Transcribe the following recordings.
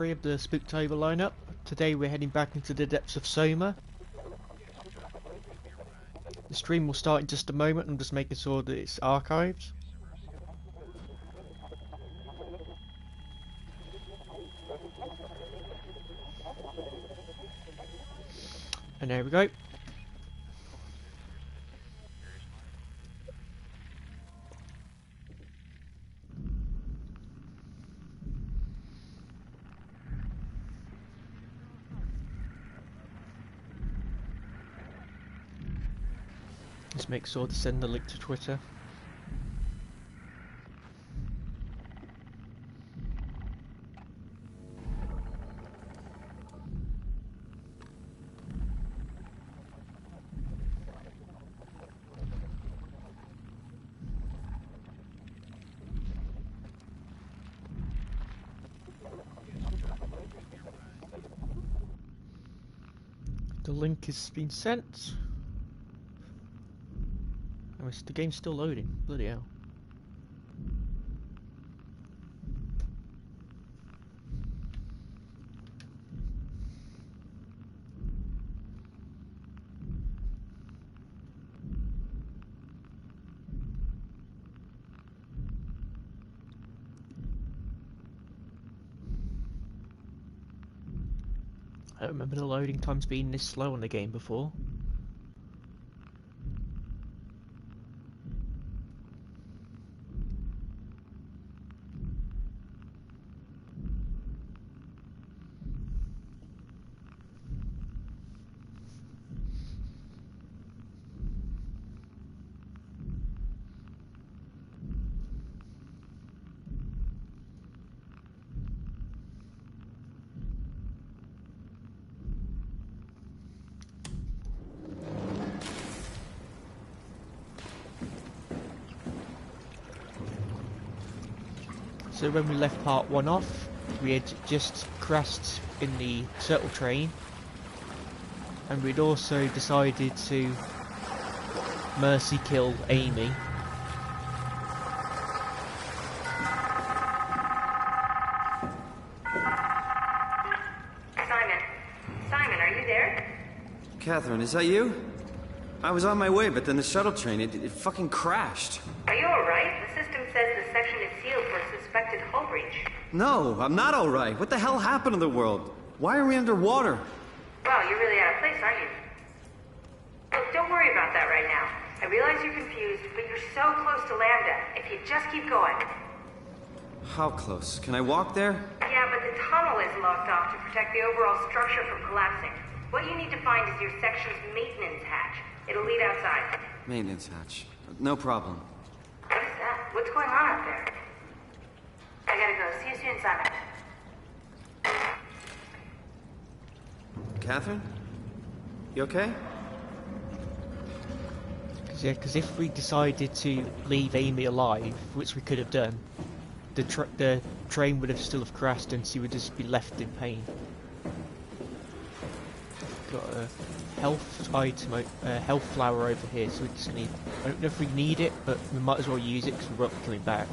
Of the Spooktober lineup. Today we're heading back into the depths of SOMA. The stream will start in just a moment. I'm just making sure that it's archived. And there we go. Just make sure to send the link to Twitter. The link has been sent. Oh, the game's still loading. Bloody hell. I don't remember the loading times being this slow on the game before. So when we left part 1 off, we had just crashed in the shuttle train, and we'd also decided to mercy kill Amy. Simon, are you there? Catherine, is that you? I was on my way, but then the shuttle train, it fucking crashed. Are you alright? The system says the section is sealed for suspected hull breach. No, I'm not alright. What the hell happened to the world? Why are we underwater? Wow, you're really out of place, aren't you? Look, don't worry about that right now. I realize you're confused, but you're so close to Lambda. If you just keep going. How close? Can I walk there? Yeah, but the tunnel is locked off to protect the overall structure from collapsing. What you need to find is your section's maintenance hatch. It'll lead outside. Maintenance hatch. No problem. What is that? What's going on up there? I gotta go. See you soon, Simon. Catherine? You okay? Yeah, because if we decided to leave Amy alive, which we could have done, the train would have still have crashed and she would just be left in pain. Got a health item, a health flower over here, so we just need. I don't know if we need it, but we might as well use it because we won't be coming back.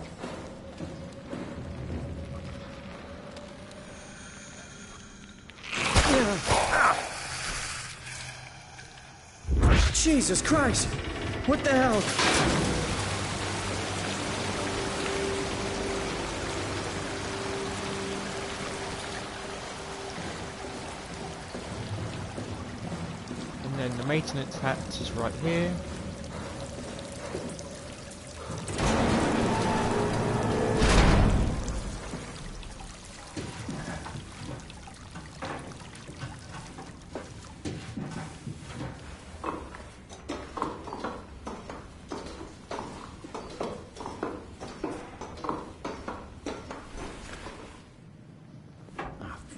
Jesus Christ! What the hell? And then the maintenance hatch is right here.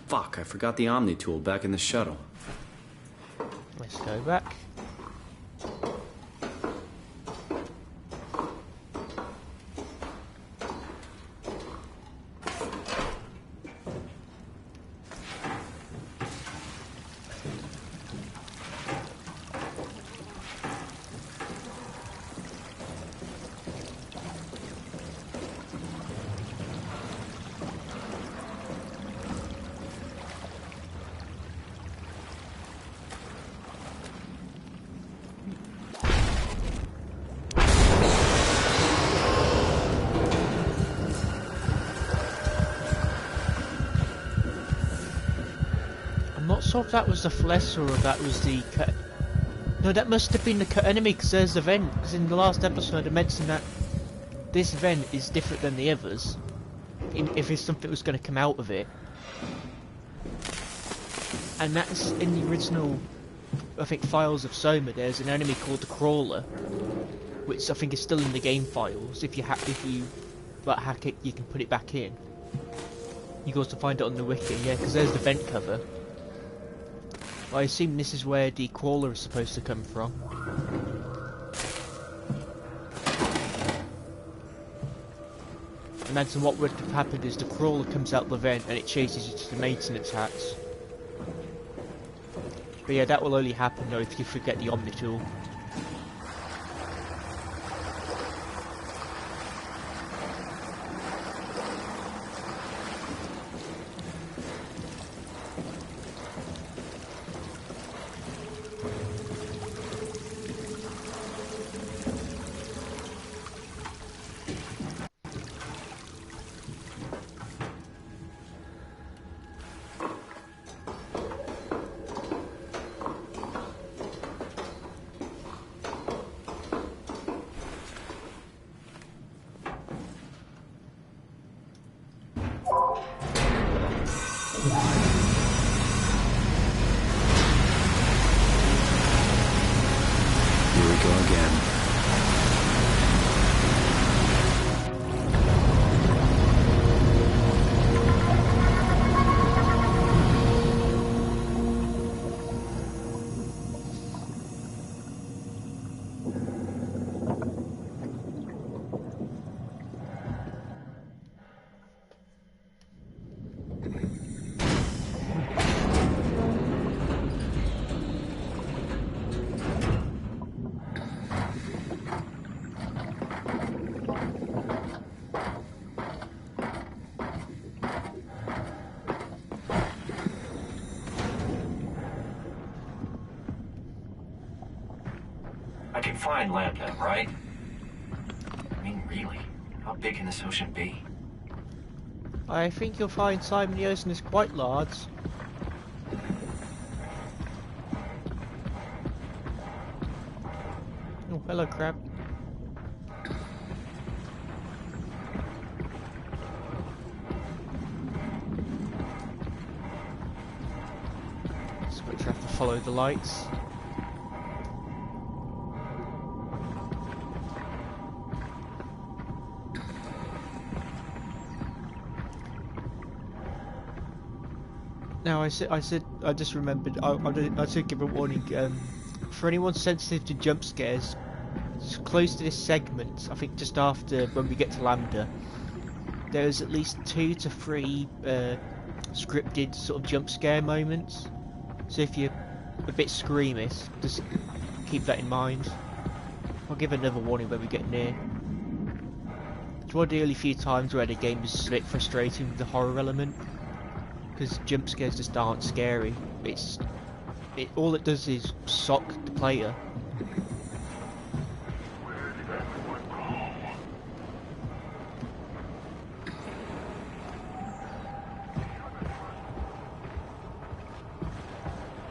Fuck, I forgot the Omni tool back in the shuttle. Let's go back. sure if that was the Flesh or if that was the cut. No, that must have been the cut enemy, because there's the vent. Because in the last episode I mentioned that this vent is different than the others. If it's something was going to come out of it. And that's in the original, I think, files of Soma. There's an enemy called the Crawler, which I think is still in the game files. If you hack it, you can put it back in. You can also find it on the wiki, yeah, because there's the vent cover. I assume this is where the Crawler is supposed to come from. Imagine what would have happened is the Crawler comes out the vent and it chases you to the maintenance hatch. But yeah, that will only happen though if you forget the Omni tool. I can find Lambda, right? I mean, really? How big can this ocean be? I think you'll find Simon the Ocean is quite large. Oh, hello, crab. Just got to have to follow the lights. Now I just remembered. I should give a warning. For anyone sensitive to jump scares, close to this segment, I think just after when we get to Lambda, there's at least 2 to 3 scripted sort of jump scare moments. So if you're a bit squeamish, just keep that in mind. I'll give another warning when we get near. It's one of the only few times where the game is a bit frustrating with the horror element. Because jump scares just aren't scary. All it does is shock the player.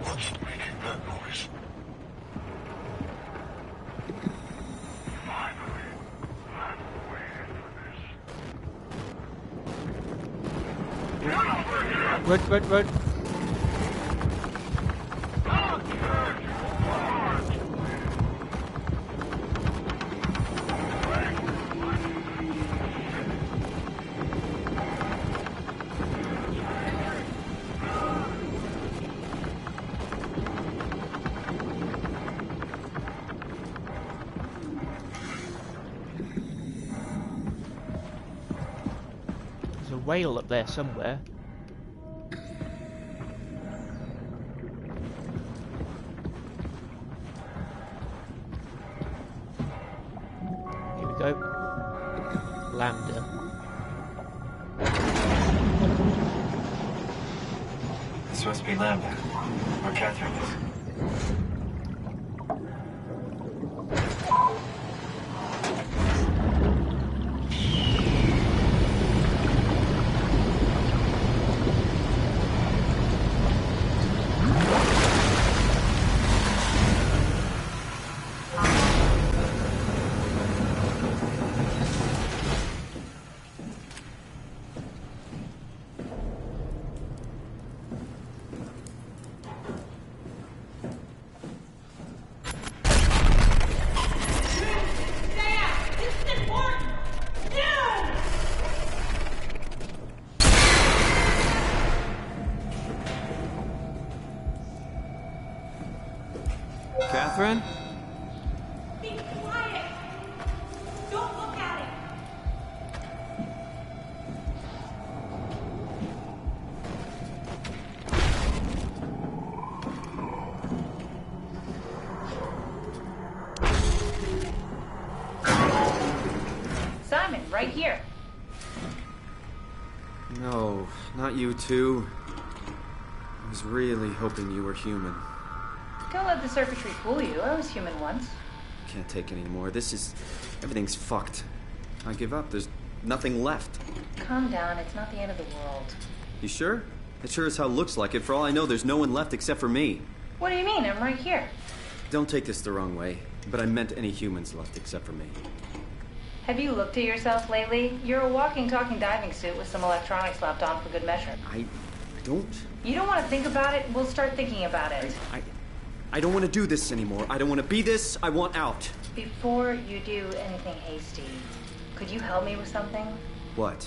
What's making that noise? Finally, I'm waiting for this. Get over here! Run! There's a whale up there somewhere. Go. Lambda. This must be Lambda, where Catherine is. Catherine? Be quiet! Don't look at it! Simon, right here. No, not you two. I was really hoping you were human. Don't let the circuitry fool you. I was human once. Can't take any more. Everything's fucked. I give up. There's nothing left. Calm down. It's not the end of the world. You sure? It sure as hell looks like it. For all I know, there's no one left except for me. What do you mean? I'm right here. Don't take this the wrong way, but I meant any humans left except for me. Have you looked at yourself lately? You're a walking, talking diving suit with some electronics slapped on for good measure. I don't... You don't want to think about it? We'll start thinking about it. I don't want to do this anymore. I don't want to be this. I want out. Before you do anything hasty, could you help me with something? What?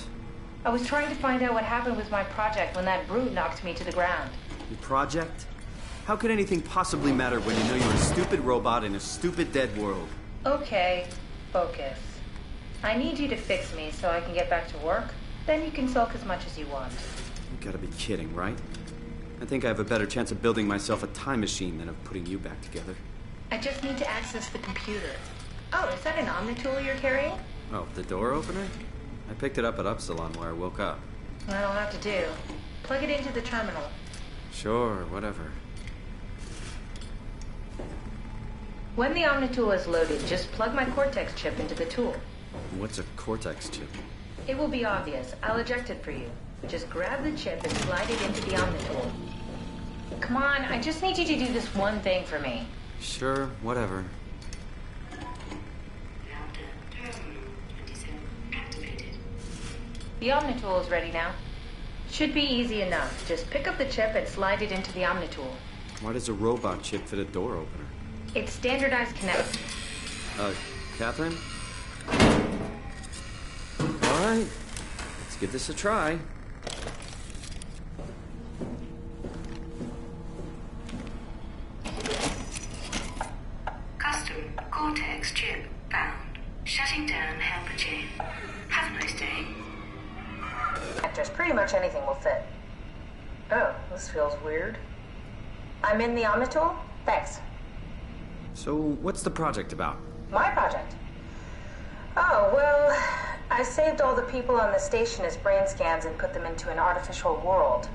I was trying to find out what happened with my project when that brute knocked me to the ground. Your project? How could anything possibly matter when you know you're a stupid robot in a stupid dead world? Okay, focus. I need you to fix me so I can get back to work. Then you can sulk as much as you want. You gotta be kidding, right? I think I have a better chance of building myself a time machine than of putting you back together. I just need to access the computer. Oh, is that an Omnitool you're carrying? Oh, the door opener? I picked it up at Upsilon where I woke up. That'll have to do. Plug it into the terminal. Sure, whatever. When the Omnitool is loaded, just plug my Cortex chip into the tool. What's a Cortex chip? It will be obvious. I'll eject it for you. Just grab the chip and slide it into the Omnitool. Come on, I just need you to do this one thing for me. Sure, whatever. The Omnitool is ready now. Should be easy enough. Just pick up the chip and slide it into the Omnitool. Why does a robot chip fit a door opener? It's standardized connect. Catherine? All right, let's give this a try. Custom Cortex chip found. Shutting down helper chain. Have a nice day. Just pretty much anything will fit. Oh, this feels weird. I'm in the Omnitool? Thanks. So, what's the project about? My project? Oh, well, I saved all the people on the station as brain scans and put them into an artificial world.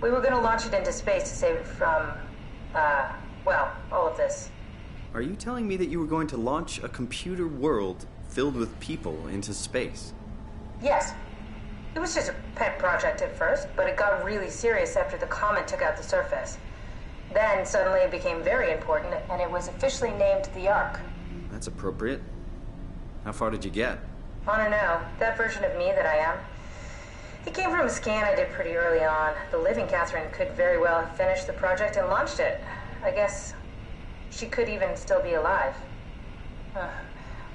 We were going to launch it into space to save it from, well, all of this. Are you telling me that you were going to launch a computer world filled with people into space? Yes. It was just a pet project at first, but it got really serious after the comet took out the surface. Then suddenly it became very important, and it was officially named the Ark. That's appropriate. How far did you get? I don't know. That version of me that I am. It came from a scan I did pretty early on. The living Catherine could very well have finished the project and launched it. I guess she could even still be alive.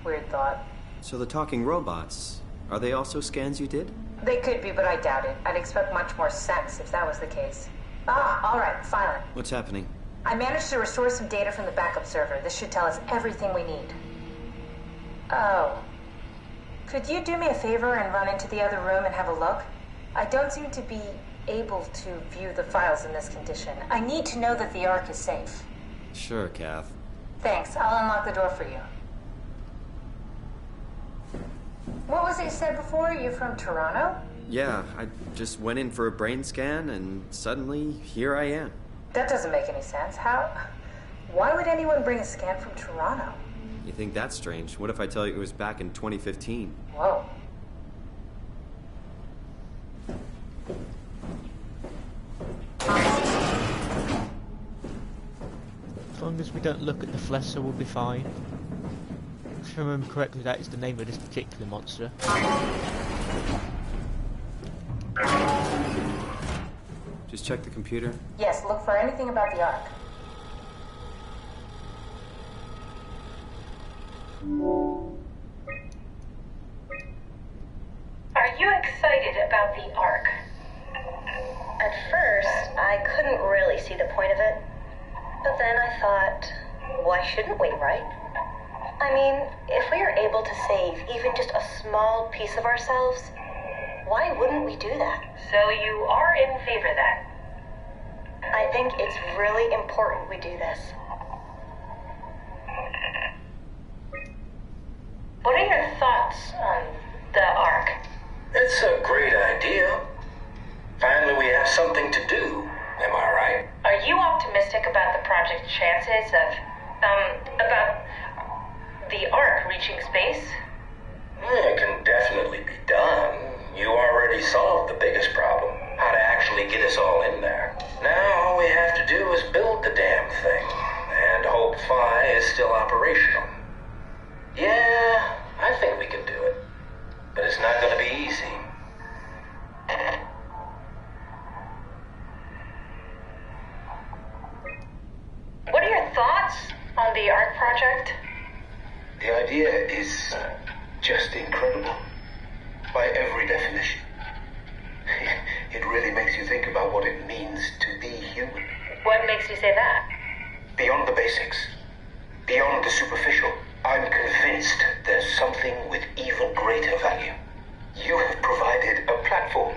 Weird thought. So the talking robots, are they also scans you did? They could be, but I doubt it. I'd expect much more sense if that was the case. All right, finally. What's happening? I managed to restore some data from the backup server. This should tell us everything we need. Oh. Could you do me a favor and run into the other room and have a look? I don't seem to be able to view the files in this condition. I need to know that the Ark is safe. Sure, Kath. Thanks. I'll unlock the door for you. What was it you said before? You're from Toronto? Yeah, I just went in for a brain scan, and suddenly, here I am. That doesn't make any sense. How? Why would anyone bring a scan from Toronto? You think that's strange? What if I tell you it was back in 2015? Whoa. As long as we don't look at the Flesser, we'll be fine. If I remember correctly, that is the name of this particular monster. Just check the computer. Yes, look for anything about the Ark. Are you excited about the Ark? At first, I couldn't really see the point of it. But then I thought, Why shouldn't we, right? I mean, if we are able to save even just a small piece of ourselves, why wouldn't we do that? So you are in favor then? I think it's really important we do this. What are your thoughts on the Ark? It's a great idea. Finally, we have something to do. Am I right? Are you optimistic about the project's chances of, about the Ark reaching space? It can definitely be done. You already solved the biggest problem. How to actually get us all in there. Now all we have to do is build the damn thing. And hope Phi is still operational. Yeah, I think we can do it. But it's not gonna be easy. What are your thoughts on the Ark project? The idea is just incredible. By every definition. It really makes you think about what it means to be human. What makes you say that? Beyond the basics. Beyond the superficial. I'm convinced there's something with even greater value. You have provided a platform,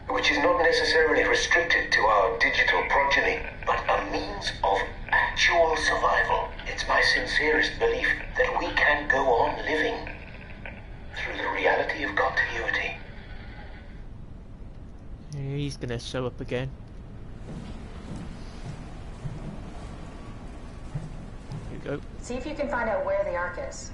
which is not necessarily restricted to our digital progeny, but a means of actual survival. It's my sincerest belief that we can go on living through the reality of continuity. He's gonna show up again. Here we go. See if you can find out where the Ark is.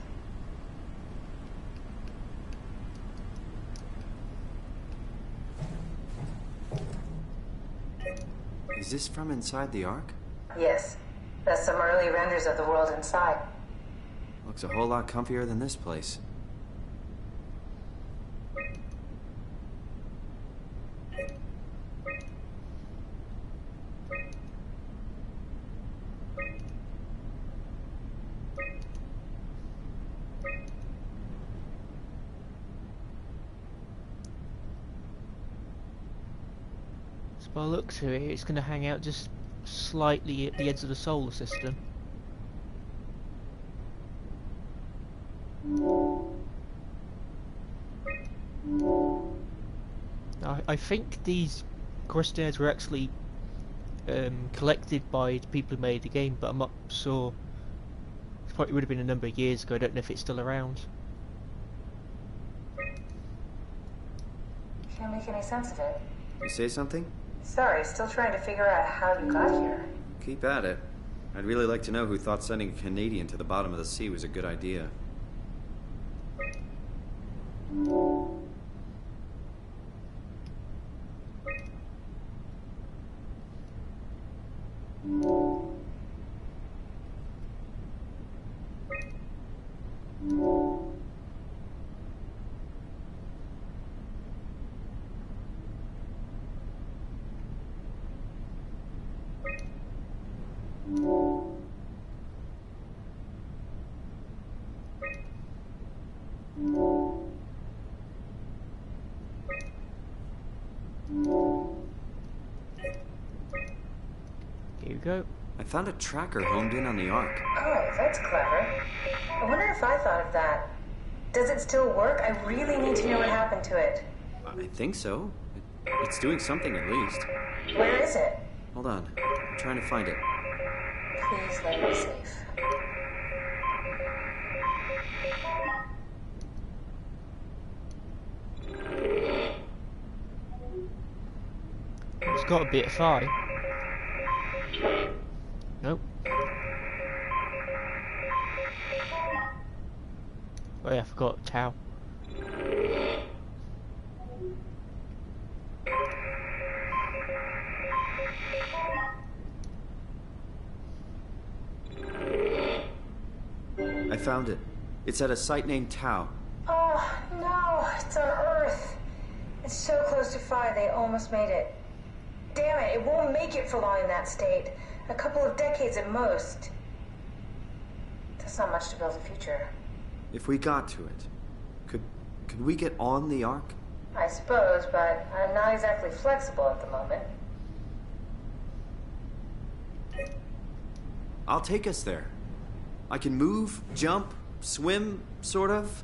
Is this from inside the Ark? Yes. That's some early renders of the world inside. Looks a whole lot comfier than this place. By the looks of it, it's going to hang out just slightly at the edge of the solar system. I think these questionnaires were actually collected by the people who made the game, but I'm not sure. It probably would have been a number of years ago. I don't know if it's still around. Can't make any sense of it. You say something? Sorry, still trying to figure out how you got here. Keep at it. I'd really like to know who thought sending a Canadian to the bottom of the sea was a good idea. Here we go. I found a tracker homed in on the Ark. Oh, that's clever. I wonder if I thought of that. Does it still work? I really need to know what happened to it. I think so. It's doing something at least. Where is it? Hold on. I'm trying to find it. Please let me be safe. It's got a bit of Phi. Nope. Oh yeah, I forgot Tau. I found it. It's at a site named Tau. Oh, no, it's on Earth. It's so close to Phi, they almost made it. Damn it, it won't make it for long in that state. A couple of decades at most. That's not much to build a future. If we got to it, could we get on the Ark? I suppose, but I'm not exactly flexible at the moment. I'll take us there. I can move, jump, swim, sort of.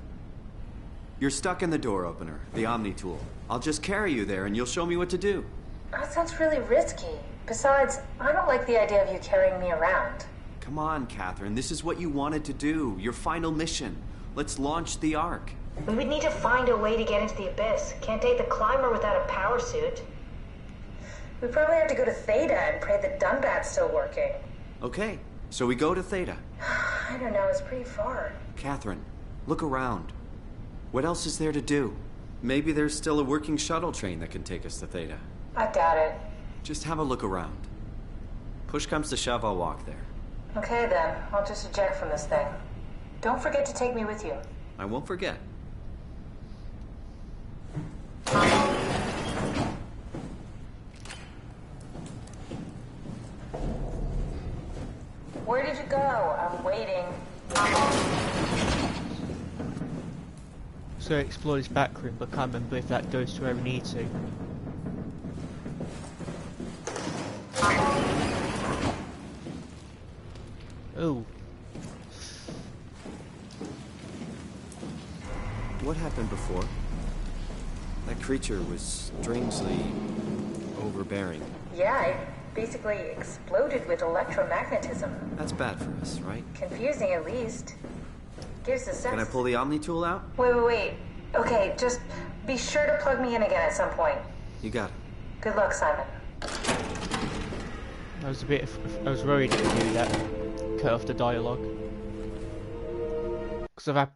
You're stuck in the door opener, the Omni tool. I'll just carry you there and you'll show me what to do. That sounds really risky. Besides, I don't like the idea of you carrying me around. Come on, Catherine. This is what you wanted to do. Your final mission. Let's launch the Ark. We would need to find a way to get into the Abyss. Can't take the climber without a power suit. We probably have to go to Theta and pray that Dunbat's still working. Okay, so we go to Theta. I don't know, it's pretty far. Catherine, look around. What else is there to do? Maybe there's still a working shuttle train that can take us to Theta. I doubt it. Just have a look around. Push comes to shove, I'll walk there. Okay then, I'll just eject from this thing. Don't forget to take me with you. I won't forget. Where did you go? I'm waiting. So explore this back room, but can't remember if that goes to where we need to. Oh. What happened before? That creature was strangely overbearing. Yeah, it basically exploded with electromagnetism. That's bad for us, right? Confusing at least. Gives us sense. Can I pull the Omni tool out? Wait. Okay, just be sure to plug me in again at some point. You got it. Good luck, Simon. I was worried it would do that. Cut off the dialogue. Because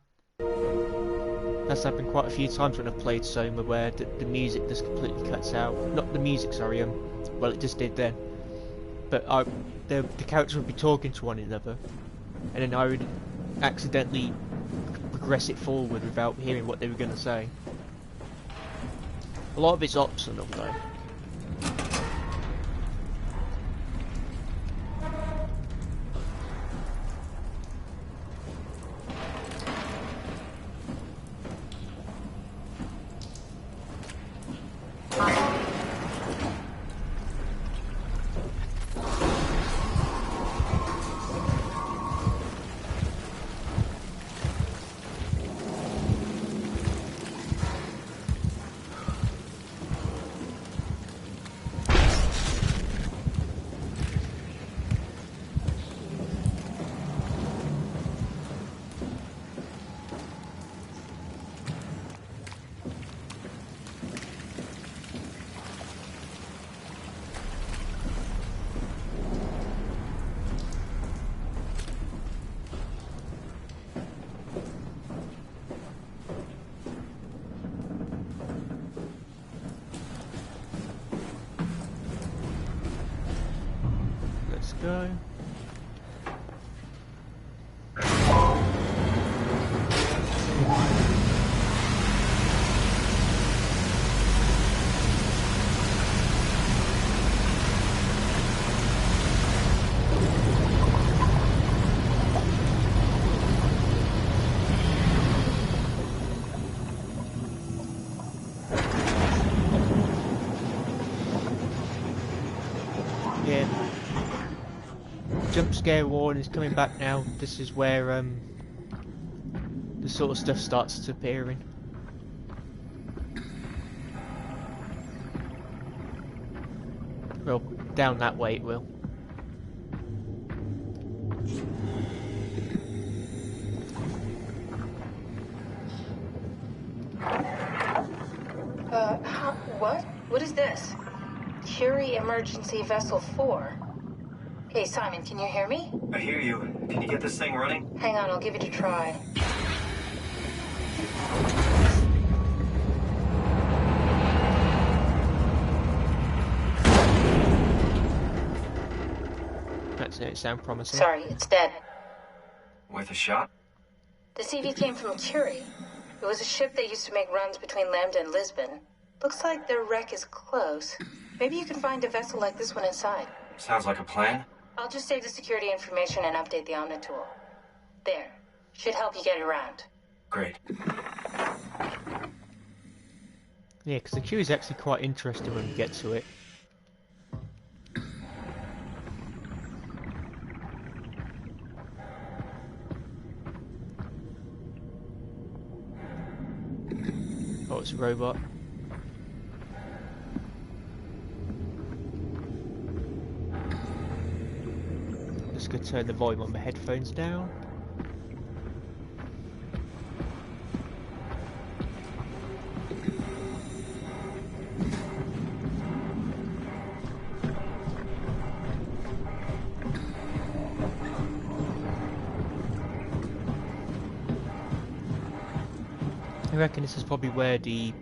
that's happened quite a few times when I've played Soma, where the music just completely cuts out. Not the music, sorry. Well, it just did then. But the characters would be talking to one another, and then I would accidentally progress it forward without hearing what they were going to say. A lot of it's optional though. Let's go. Yeah. Jump scare warning is coming back now. This is where the sort of stuff starts to appear in. Well, down that way it will. What? What is this? Curie Emergency Vessel 4. Hey, Simon, can you hear me? I hear you. Can you get this thing running? Hang on, I'll give it a try. That's it, sound promising. Sorry, it's dead. Worth a shot? The CV came from Curie. It was a ship that used to make runs between Lambda and Lisbon. Looks like their wreck is close. Maybe you can find a vessel like this one inside. Sounds like a plan. I'll just save the security information and update the Omni tool. There. Should help you get around. Great. Yeah, because the queue is actually quite interesting when you get to it. it's a robot. Just gonna turn the volume on my headphones down. I reckon this is probably where the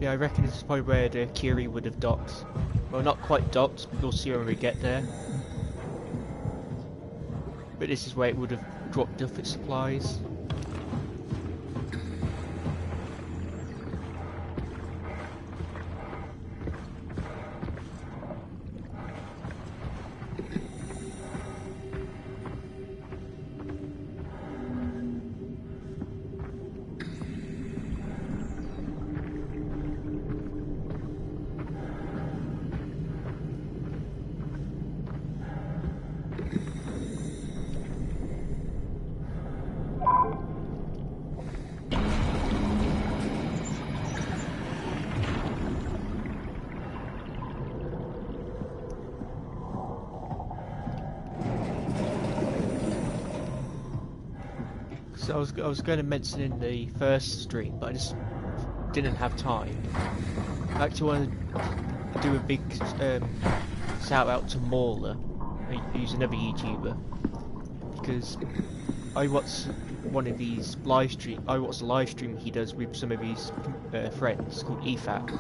yeah, I reckon this is probably where the Curie would have docked. Well, not quite docked, we'll see when we get there. But this is where it would have dropped off its supplies. So I was going to mention in the first stream, but I just didn't have time. I actually want to do a big shout out to Mauler, who's another YouTuber, because I watch one of these live stream. I watch the live stream he does with some of his friends called EFAT,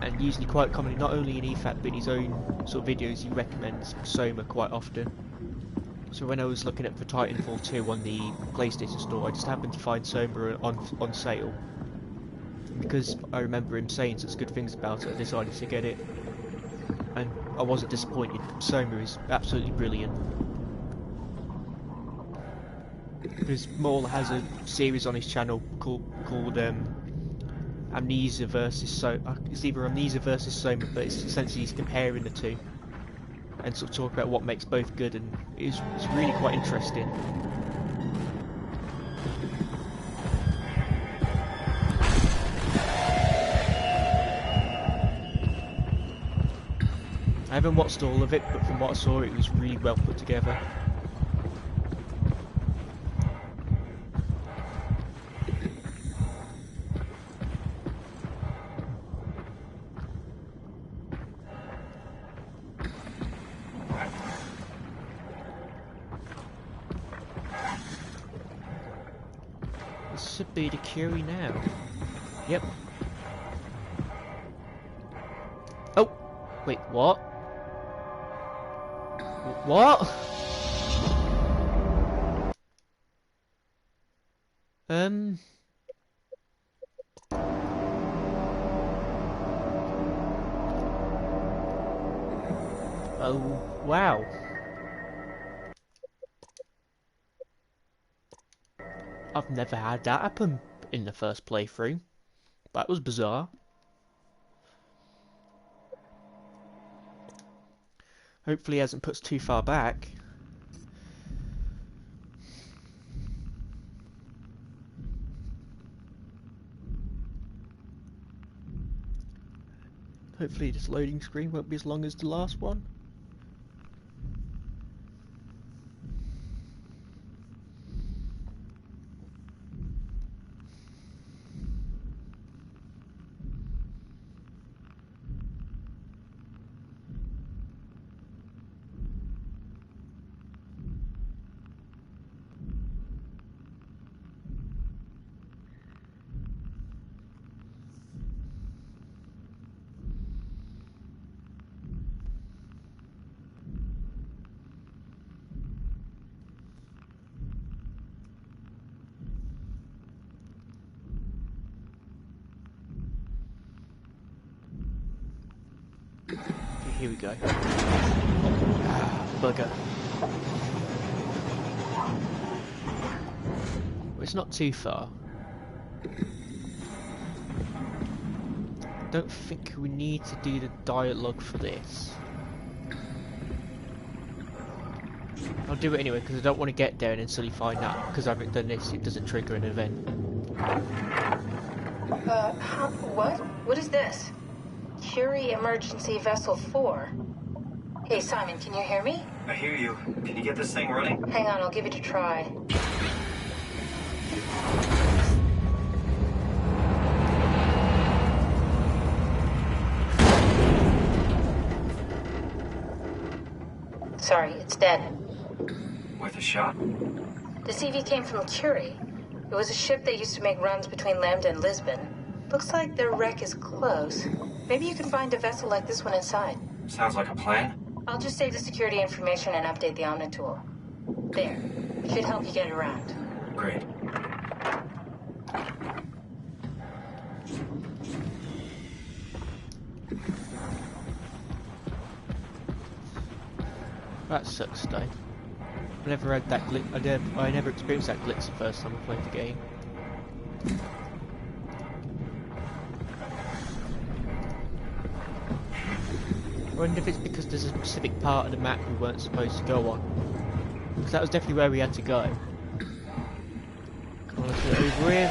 and usually quite commonly, not only in EFAT but in his own sort of videos, he recommends SOMA quite often. So when I was looking at for Titanfall 2 on the PlayStation Store, I just happened to find SOMA on sale. Because I remember him saying such good things about it, I decided to get it. And I wasn't disappointed. SOMA is absolutely brilliant. Because Mauler has a series on his channel called Amnesia versus SOMA. It's either Amnesia versus SOMA, but it's essentially he's comparing the two. And sort of talk about what makes both good, and it's really quite interesting. I haven't watched all of it, but from what I saw, it was really well put together. Should be the Curie now. Yep. Oh! Wait, what? What? Oh, wow. I've never had that happen in the first playthrough. That was bizarre. Hopefully he hasn't put us too far back. Hopefully this loading screen won't be as long as the last one. Here we go. Bugger. Well, it's not too far. don't think we need to do the dialogue for this. I'll do it anyway because I don't want to get there and then suddenly find out because I haven't done this, it doesn't trigger an event. What? What is this? Curie Emergency Vessel 4. Hey, Simon, can you hear me? I hear you. Can you get this thing running? Hang on, I'll give it a try. Sorry, it's dead. Worth a shot? The CV came from Curie. It was a ship that used to make runs between Lambda and Lisbon. Looks like their wreck is close. Maybe you can find a vessel like this one inside. Sounds like a plan. I'll just save the security information and update the Omni tool. There. Should help you get around. Great. That sucks though. I never had that glitch. I never experienced that glitch the first time I played the game. I wonder if it's because there's a specific part of the map we weren't supposed to go on. Because that was definitely where we had to go. Come on, let's get it over with.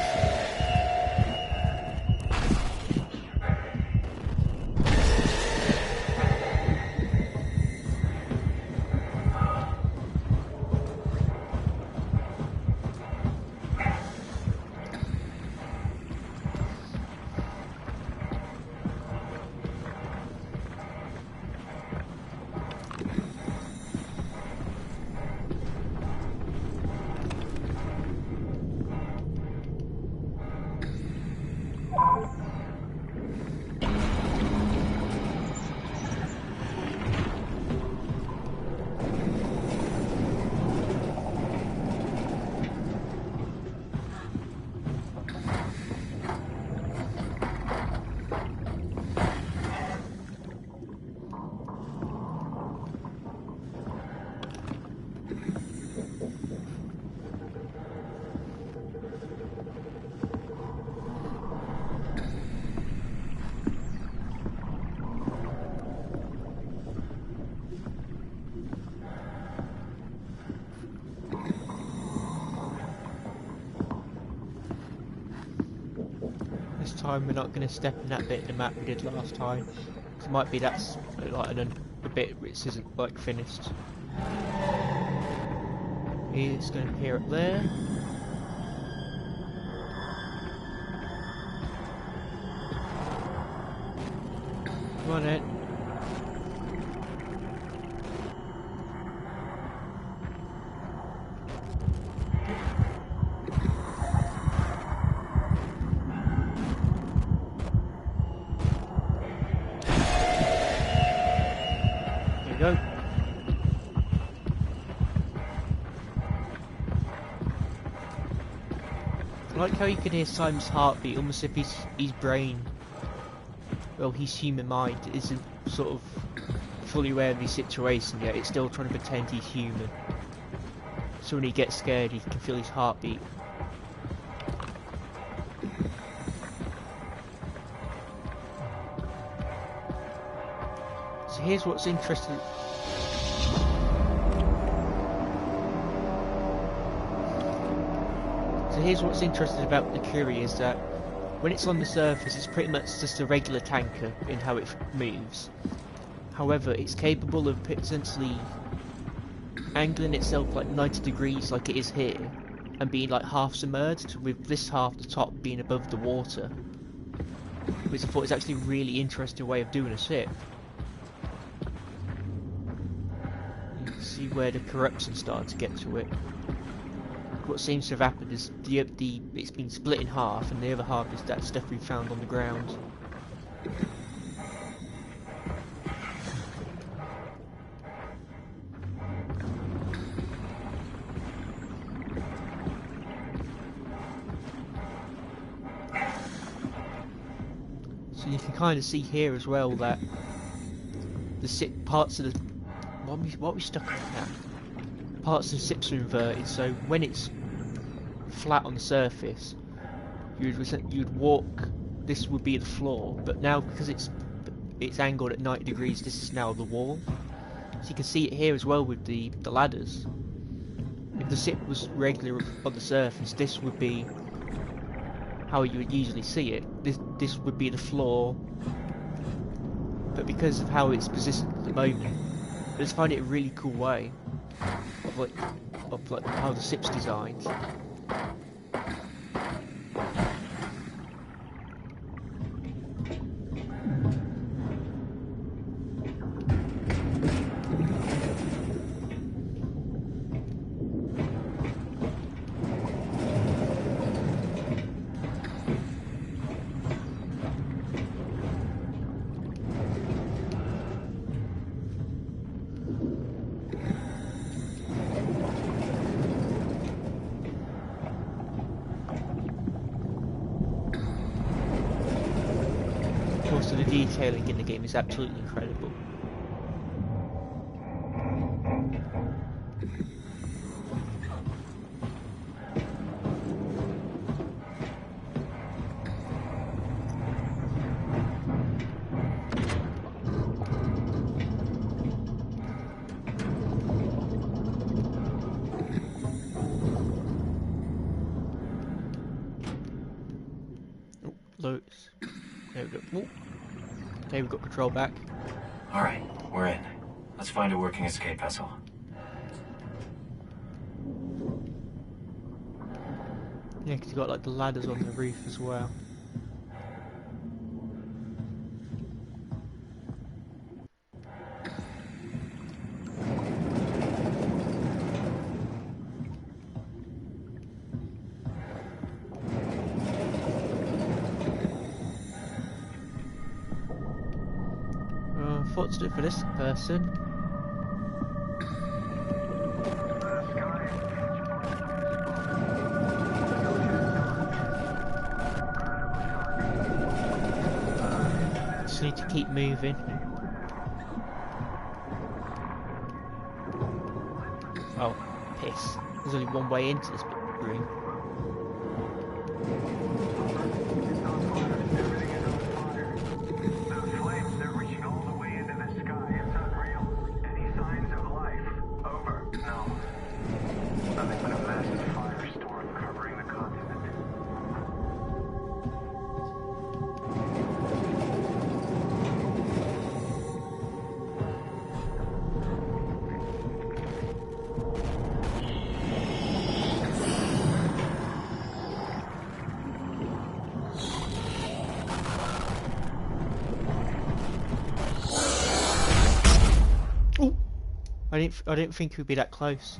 Time we're not going to step in that bit of the map we did last time. It might be that's like a bit which isn't like finished. It's going to appear up there. Come on in. Go. I like how you can hear Simon's heartbeat, almost if his brain, well, his human mind isn't sort of fully aware of his situation yet. It's still trying to pretend he's human. So when he gets scared, he can feel his heartbeat. So here's what's interesting. So here's what's interesting about the Curie is that when it's on the surface, it's pretty much just a regular tanker in how it moves. However, it's capable of potentially angling itself like 90 degrees like it is here, and being like half submerged, with this half, the top, being above the water. Which I thought is actually a really interesting way of doing a ship. See where the corruption started to get to it. What seems to have happened is it's been split in half, and the other half is that stuff we found on the ground. So you can kind of see here as well that the parts of the what are we stuck on now? Parts of the ships are inverted, so when it's flat on the surface, you'd walk this would be the floor, but now because it's angled at 90 degrees, this is now the wall. So you can see it here as well with the ladders. If the ship was regular on the surface, this would be how you would usually see it. This would be the floor, but because of how it's positioned at the moment, I just find it a really cool way of like how the ship's designed. Also, the detailing in the game is absolutely incredible. Oh, loads. There we go. Oh. Okay, we've got control back. Alright, we're in. Let's find a working escape vessel. Yeah, because you've got like the ladders on the roof as well. What's it for this person? Just need to keep moving. Oh, piss. There's only one way into this room. I didn't think it would be that close.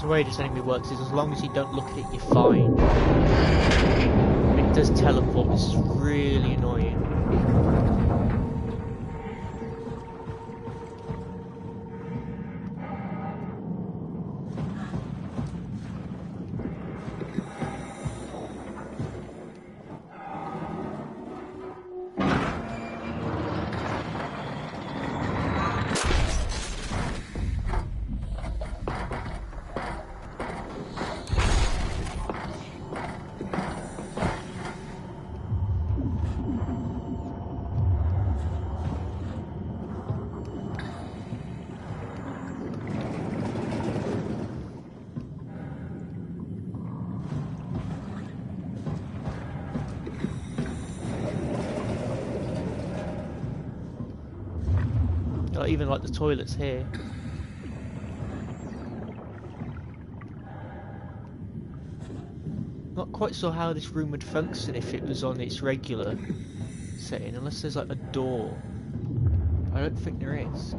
The way this enemy works is as long as you don't look at it, you're fine. It does teleport, which is really annoying. Not even like the toilets here. Not quite sure how this room would function if it was on its regular setting, unless there's like a door. I don't think there is.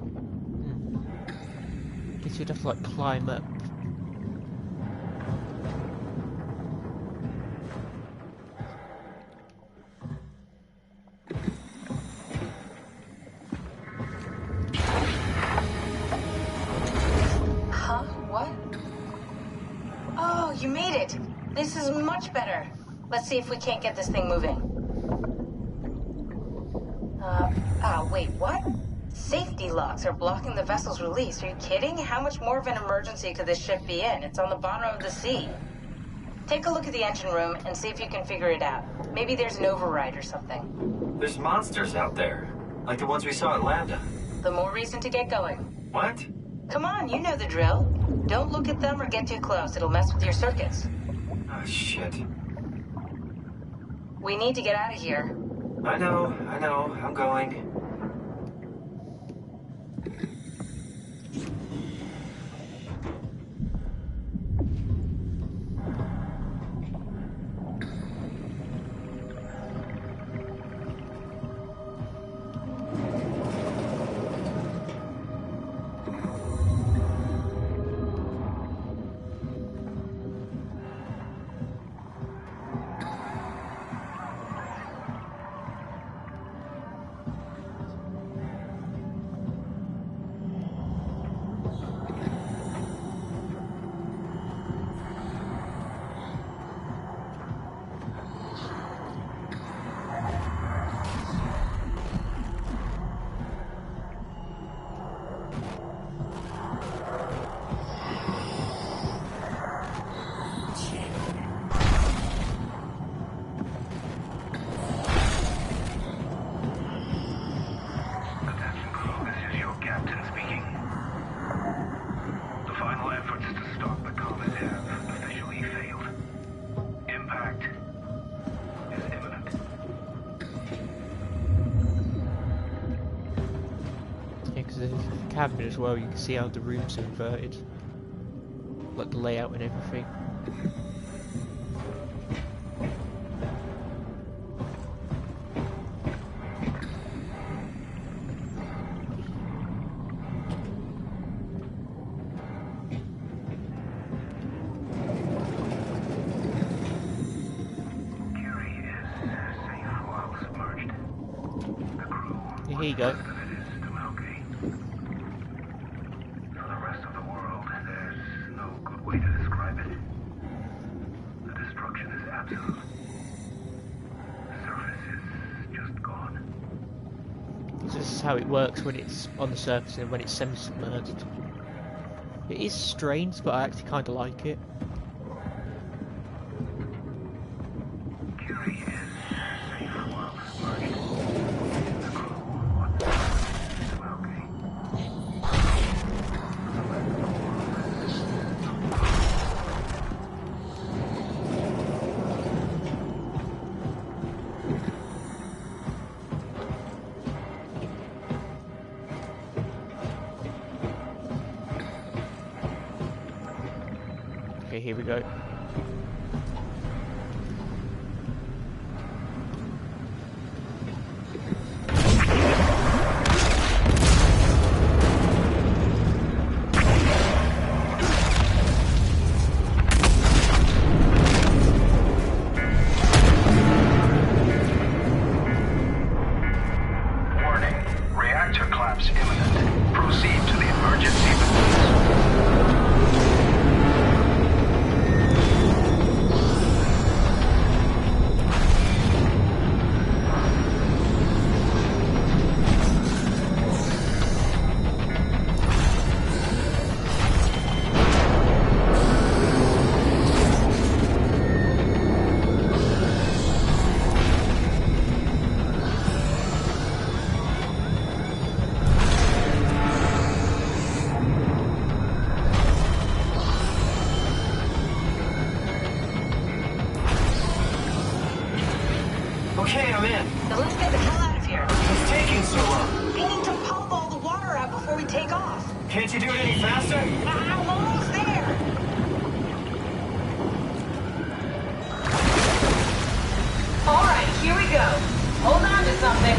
Guess you'd have to like climb up. Huh? What? Oh, you made it! This is much better. Let's see if we can't get this thing moving. Wait, what? Safety locks are blocking the vessel's release. Are you kidding? How much more of an emergency could this ship be in? It's on the bottom of the sea. Take a look at the engine room and see if you can figure it out. Maybe there's an override or something. There's monsters out there, like the ones we saw at Lambda. The more reason to get going. What? Come on, you know the drill. Don't look at them or get too close. It'll mess with your circuits. Oh, shit. We need to get out of here. I know. I'm going. Cabin as well, you can see how the rooms are inverted, like the layout and everything. Here you go. This is how it works when it's on the surface and when it's semi-submerged. It is strange, but I actually kind of like it. Okay, here we go. Warning. Reactor collapse imminent. Proceed to the emergency business. Okay, I'm in. Now let's get the hell out of here. It's taking so long. We need to pump all the water out before Can't you do it any faster? I'm almost there! Alright, here we go. Hold on to something.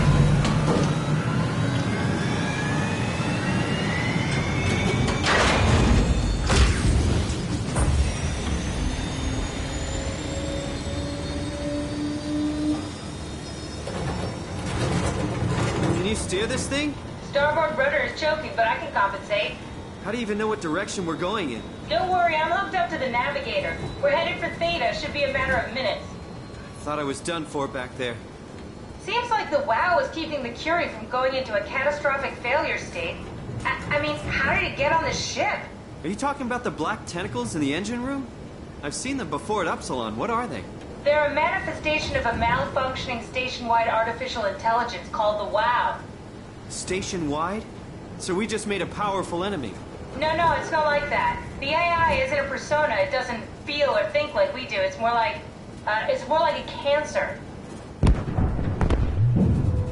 Can you steer this thing? Starboard rudder is choking, but I can compensate. How do you even know what direction we're going in? Don't worry, I'm hooked up to the navigator. We're headed for Theta. Should be a matter of minutes. Thought I was done for back there. Seems like the WoW is keeping the Curie from going into a catastrophic failure state. I mean, how did it get on the ship? Are you talking about the black tentacles in the engine room? I've seen them before at Upsilon. What are they? They're a manifestation of a malfunctioning station-wide artificial intelligence called the WoW. Station-wide? So we just made a powerful enemy. No, it's not like that. The AI isn't a persona. It doesn't feel or think like we do. It's more like a cancer.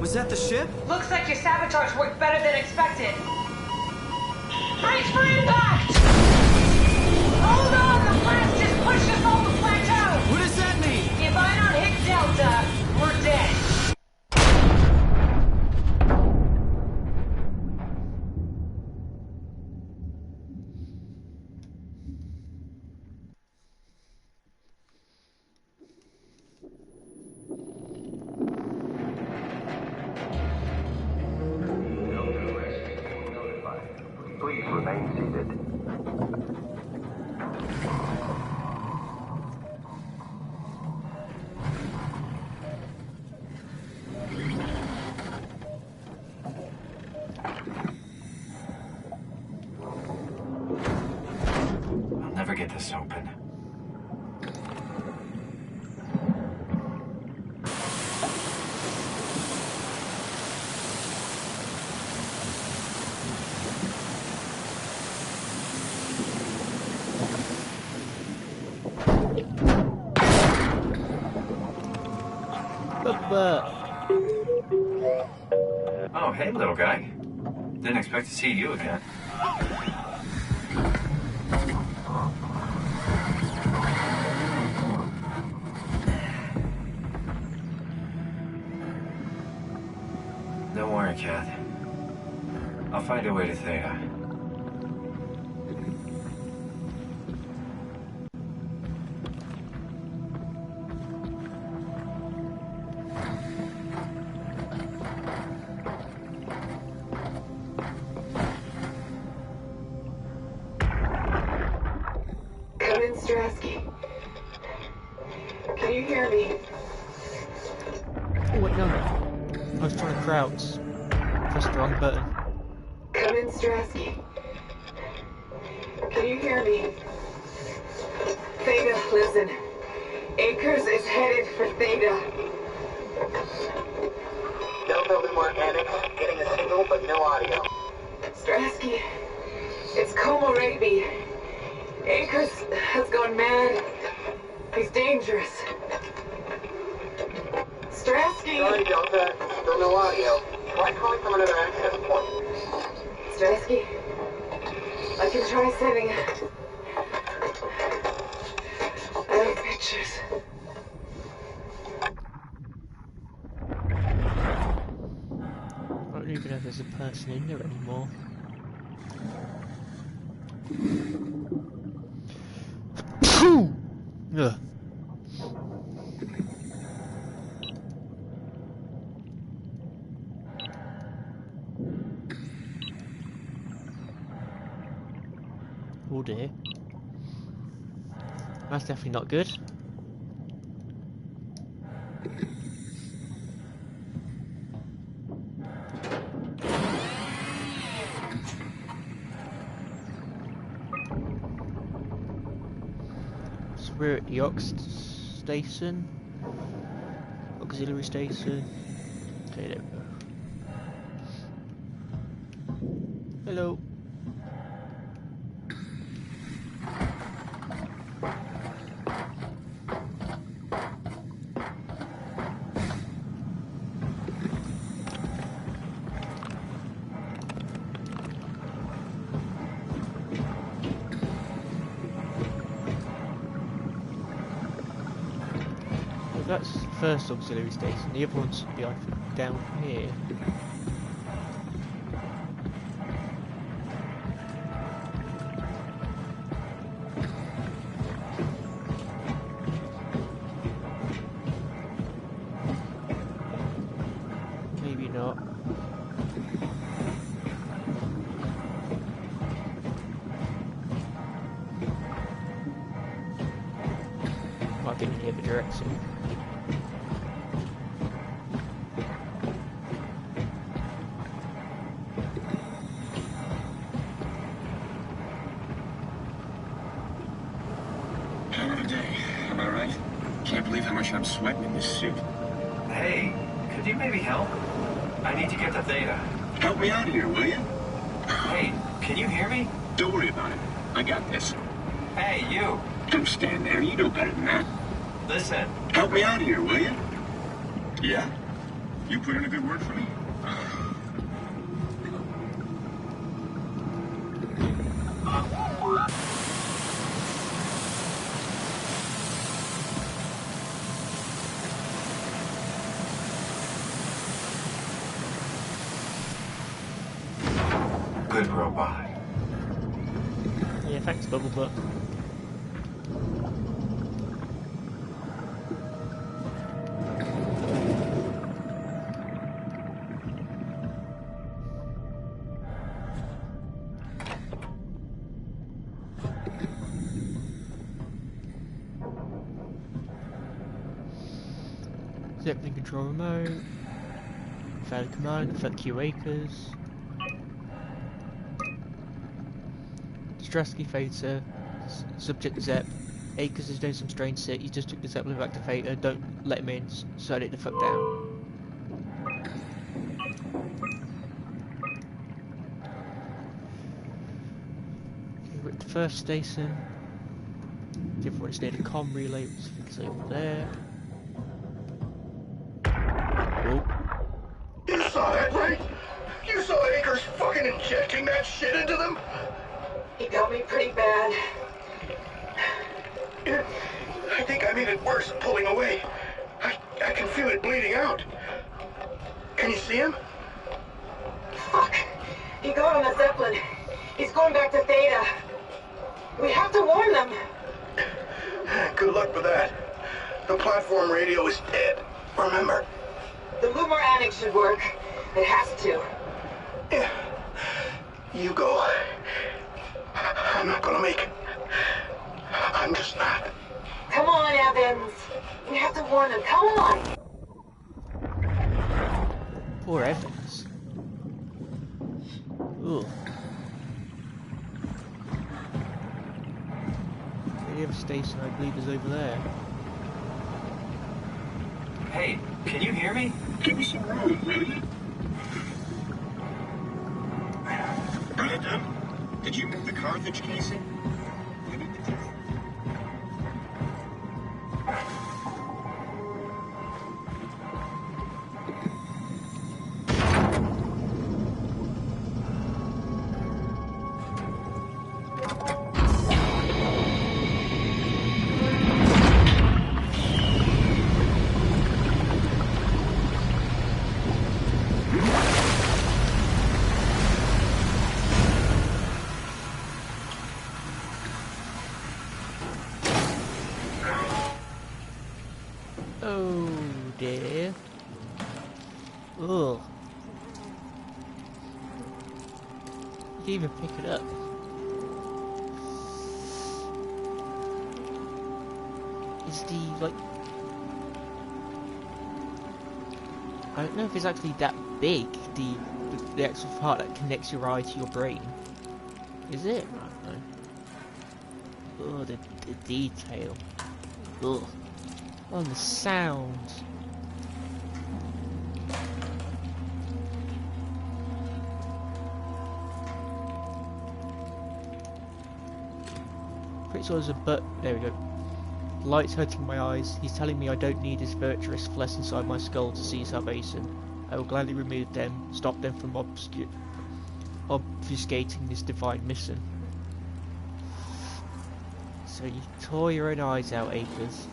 Was that the ship? Looks like your sabotage worked better than expected. Brace for impact! Hold on, the blast just pushed us off the plateau! What does that mean? If I don't hit Delta, we're dead. Please remain seated. I'll never get this open. Oh, hey, little guy. Didn't expect to see you again. Don't worry, Kath. I'll find a way to Theta. Come in, Strasky. Can you hear me? Oh, wait, no. I was trying to crouch. Pressed the wrong button. Come in, Strasky. Can you hear me? Theta, listen. Akers is headed for Theta. Delta and Organic, getting a signal but no audio. Strasky, it's Como Rigby. Akers has gone mad. He's dangerous. Strasky! Sorry, Delta, still no audio. Try calling from another access point. Strasky, I can try sending. I have pictures. I don't even know if there's a person in there anymore. Ugh. Oh dear. That's definitely not good. So we're at the station. Auxiliary station. Okay, there we go. Hello. That's the first auxiliary station. The other one's behind down here. Maybe not. Might be in the other direction. Hell of a day, am I right? Can't believe how much I'm sweating in this suit. Hey, could you maybe help? I need to get to Theta. Help me out here, will you? Hey, can you hear me? Don't worry about it. I got this. Hey, you! Don't stand there. You know better than that. Listen. Help me out here, will you? Yeah? You put in a good word for me? Good robot. Yeah, thanks, Bubble Butt. Zeppelin control remote. Valid command, fuck you Acres. Strasky Theta, subject Zep. Acres is doing some strange shit. He just took the Zeppelin back to Theta. Don't let him in. Shut it the fuck down. Okay, we're at the first station. The other one's near the comm relay, which I think is over there. Oh. You saw that, right? You saw Akers fucking injecting that shit into them? He got me pretty bad. I think I made it worse pulling away. I can feel it bleeding out. Can you see him? Fuck. He got on the Zeppelin. He's going back to Theta. We have to warn them. Good luck with that. The platform radio is dead. Remember. The Lumar Annex should work. It has to. Yeah. You go. I'm not gonna make it. I'm just not. Come on, Evans. We have to warn them. Come on. Poor Evans. Ugh. The other station, I believe, is over there. Hey, can you hear me? Give me some room, will you? WhiteAbaddon, did you move the Carthage casing? You need to do. Oh dear. Ugh. You didn't even pick it up. Is the, like... I don't know if it's actually that big, the actual part that connects your eye to your brain. Is it? I don't know. Oh, the detail. Ugh. Oh, the sound. Pretty sure there's a there we go. Lights hurting my eyes. He's telling me I don't need his virtuous flesh inside my skull to see salvation. I will gladly remove them, stop them from obfuscating this divine mission. So you tore your own eyes out, Acres.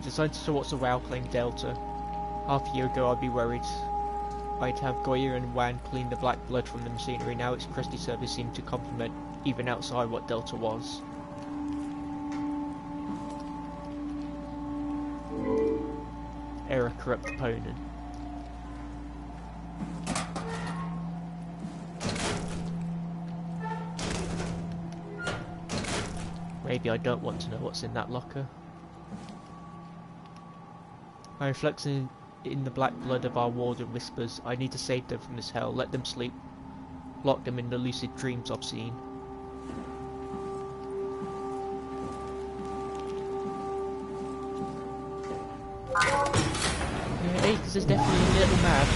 decided to watch the WoW playing Delta. Half a year ago I'd be worried I'd have Goya and Wan clean the black blood from the machinery. Now its crusty service seemed to complement even outside what Delta was. Error corrupt opponent. Maybe I don't want to know what's in that locker. I reflect in the black blood of our warden whispers, I need to save them from this hell, let them sleep, lock them in the lucid dreams I've seen. Yeah, Acres is definitely a little mad.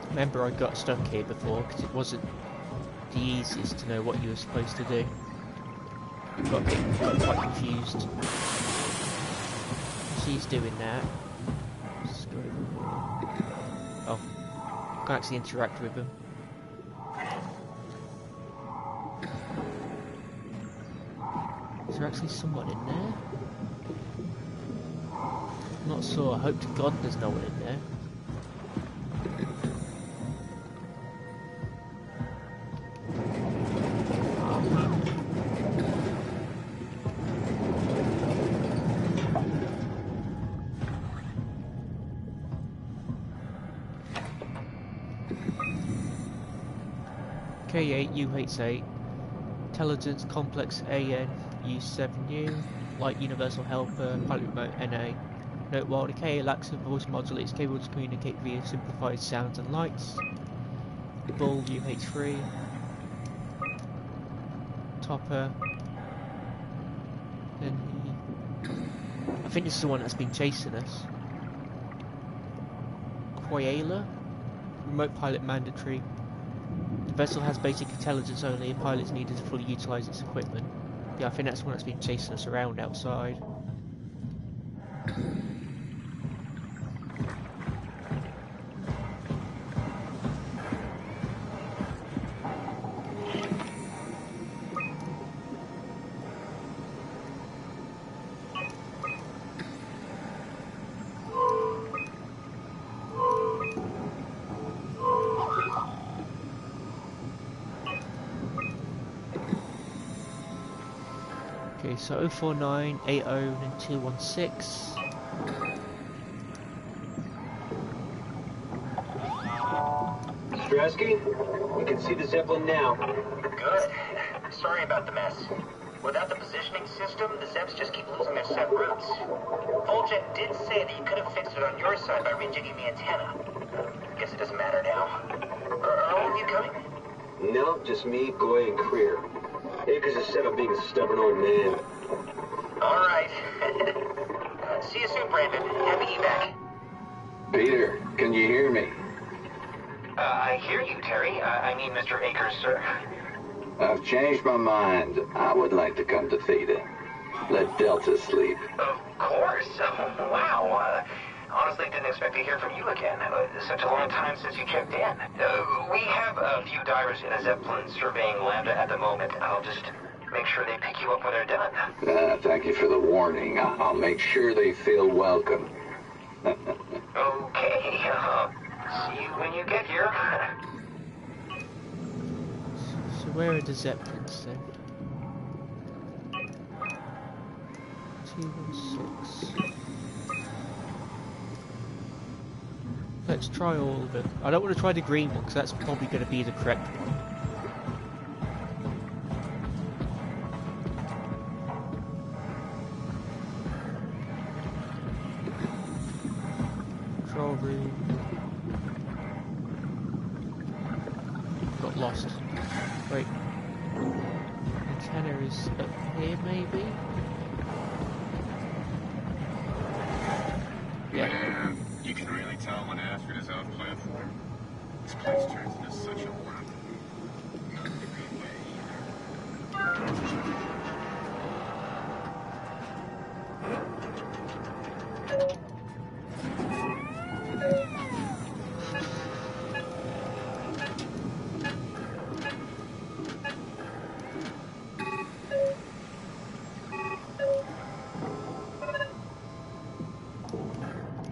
Remember I got stuck here before because it wasn't the easiest to know what you were supposed to do. Got quite confused. She's doing that. Just go over here. Oh, can't actually interact with him. Is there actually someone in there? I'm not sure. I hope to God there's no one in there. K8 UH8 Intelligence Complex AN U7U Light Universal Helper Pilot Remote NA. Note while the K lacks a voice modulator, it's capable to communicate via simplified sounds and lights. Bull UH3 Topper. Then I think this is the one that's been chasing us. Koala Remote Pilot Mandatory. The vessel has basic intelligence only, and pilots needed to fully utilise its equipment. Yeah, I think that's the one that's been chasing us around outside. Okay, so 049, 80, and 216. Strasky, we can see the Zeppelin now. Good. Sorry about the mess. Without the positioning system, the Zeps just keep losing their set routes. Voljet did say that you could have fixed it on your side by rejigging the antenna. Guess it doesn't matter now. Are all of you coming? No, just me, Goy, and Creer. Akers is set up being a stubborn old man. All right. See you soon, Brandon. Happy evac. Peter, can you hear me? I hear you, Terry. I mean, Mr. Akers, sir. I've changed my mind. I would like to come to Theta. Let Delta sleep. Of course. Wow. Honestly, didn't expect to hear from you again. Such a long time since you checked in. We have a few divers in a Zeppelin surveying Lambda at the moment. I'll just make sure they pick you up when they're done. Thank you for the warning. I'll make sure they feel welcome. Okay. See you when you get here. So where are the Zeppelins then? 216. Let's try all of them. I don't want to try the green one because that's probably going to be the correct one. Control room. Got lost. Wait. Antenna is up here maybe? Yeah. Man, you can really tell when Astrid is off platform. This place turns into such a lot.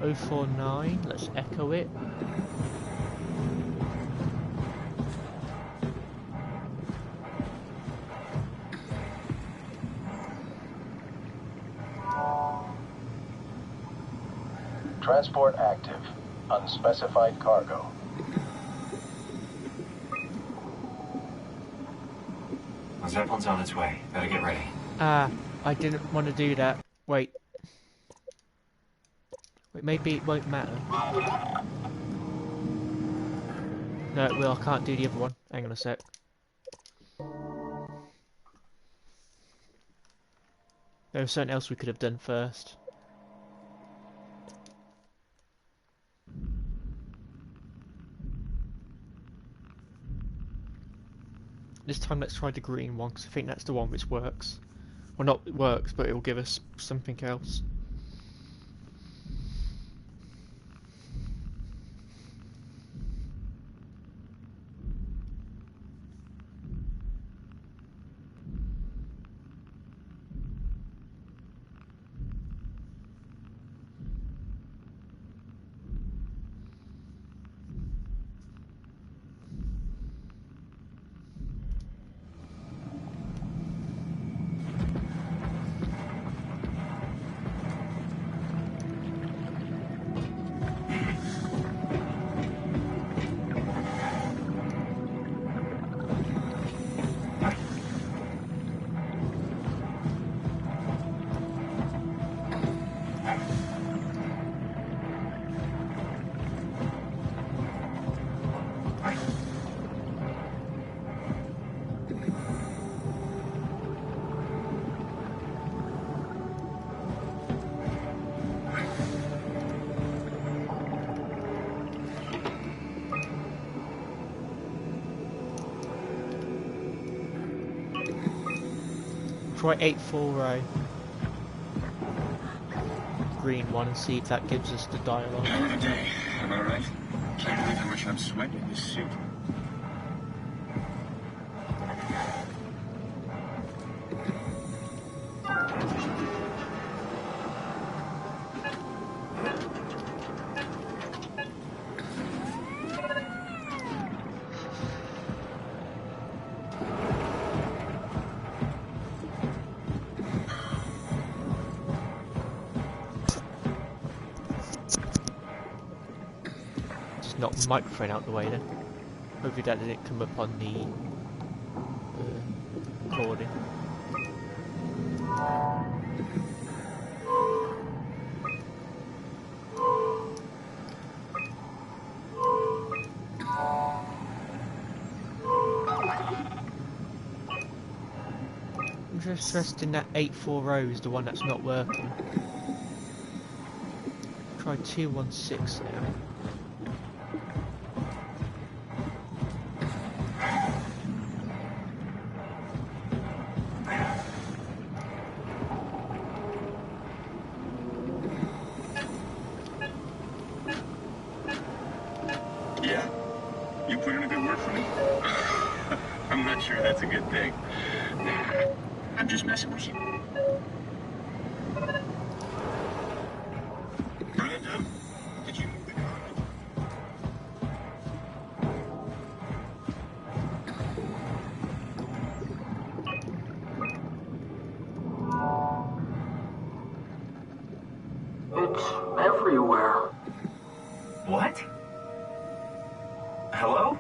.049, let's echo it. Transport active. Unspecified cargo. The Zeppelin's on its way. Better get ready. Ah, I didn't want to do that. Wait. Wait, maybe it won't matter. No, it will. I can't do the other one. Hang on a sec. There was something else we could have done first. This time let's try the green one, because I think that's the one which works. Well, not works, but it will give us something else. Try 840 green one and see if that gives us the dialogue. Hell of a day, am I right? Can't believe how much I'm sweating in this suit. Knock the microphone out the way then. Hopefully that didn't come up on the recording. Interesting that 840 is the one that's not working. Try 216 now. Yeah? You put in a good word for me? I'm not sure that's a good thing. I'm just messing with you. Brenda, did you move the car? It's everywhere. What? Hello?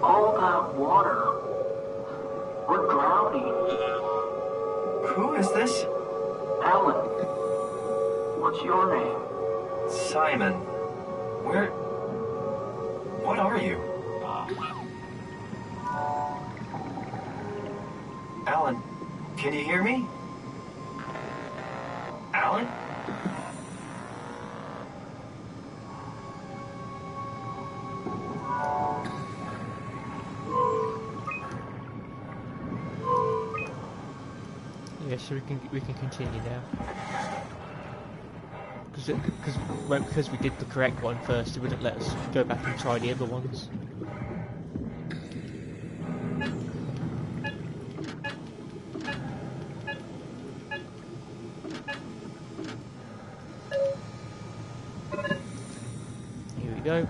All that water. We're drowning. Who is this? Alan. What's your name? Simon. Where... What are you? Alan, can you hear me? Alan? Okay, so we can continue now. Because we did the correct one first, it wouldn't let us go back and try the other ones. Here we go.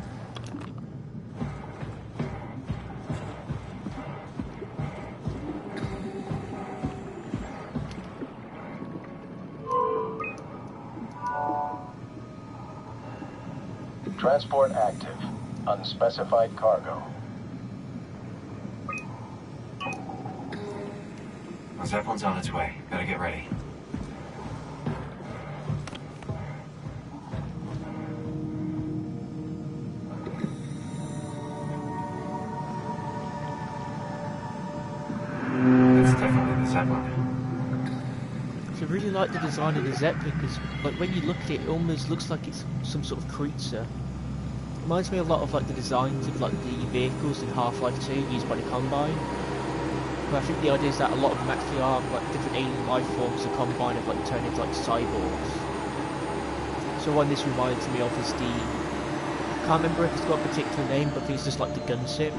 Transport active. Unspecified cargo. The Zeppelin's on its way. Better get ready. That's definitely the Zeppelin. So I really like the design of the Zeppelin because, like, when you look at it, it almost looks like it's some sort of creature. Reminds me a lot of like the designs of like the vehicles in Half-Life 2 used by the Combine. But I think the idea is that a lot of them actually are like different alien life forms. The Combine have like turned into like cyborgs. So one this reminds me of is the, I can't remember if it's got a particular name, but I think it's just like the gunship.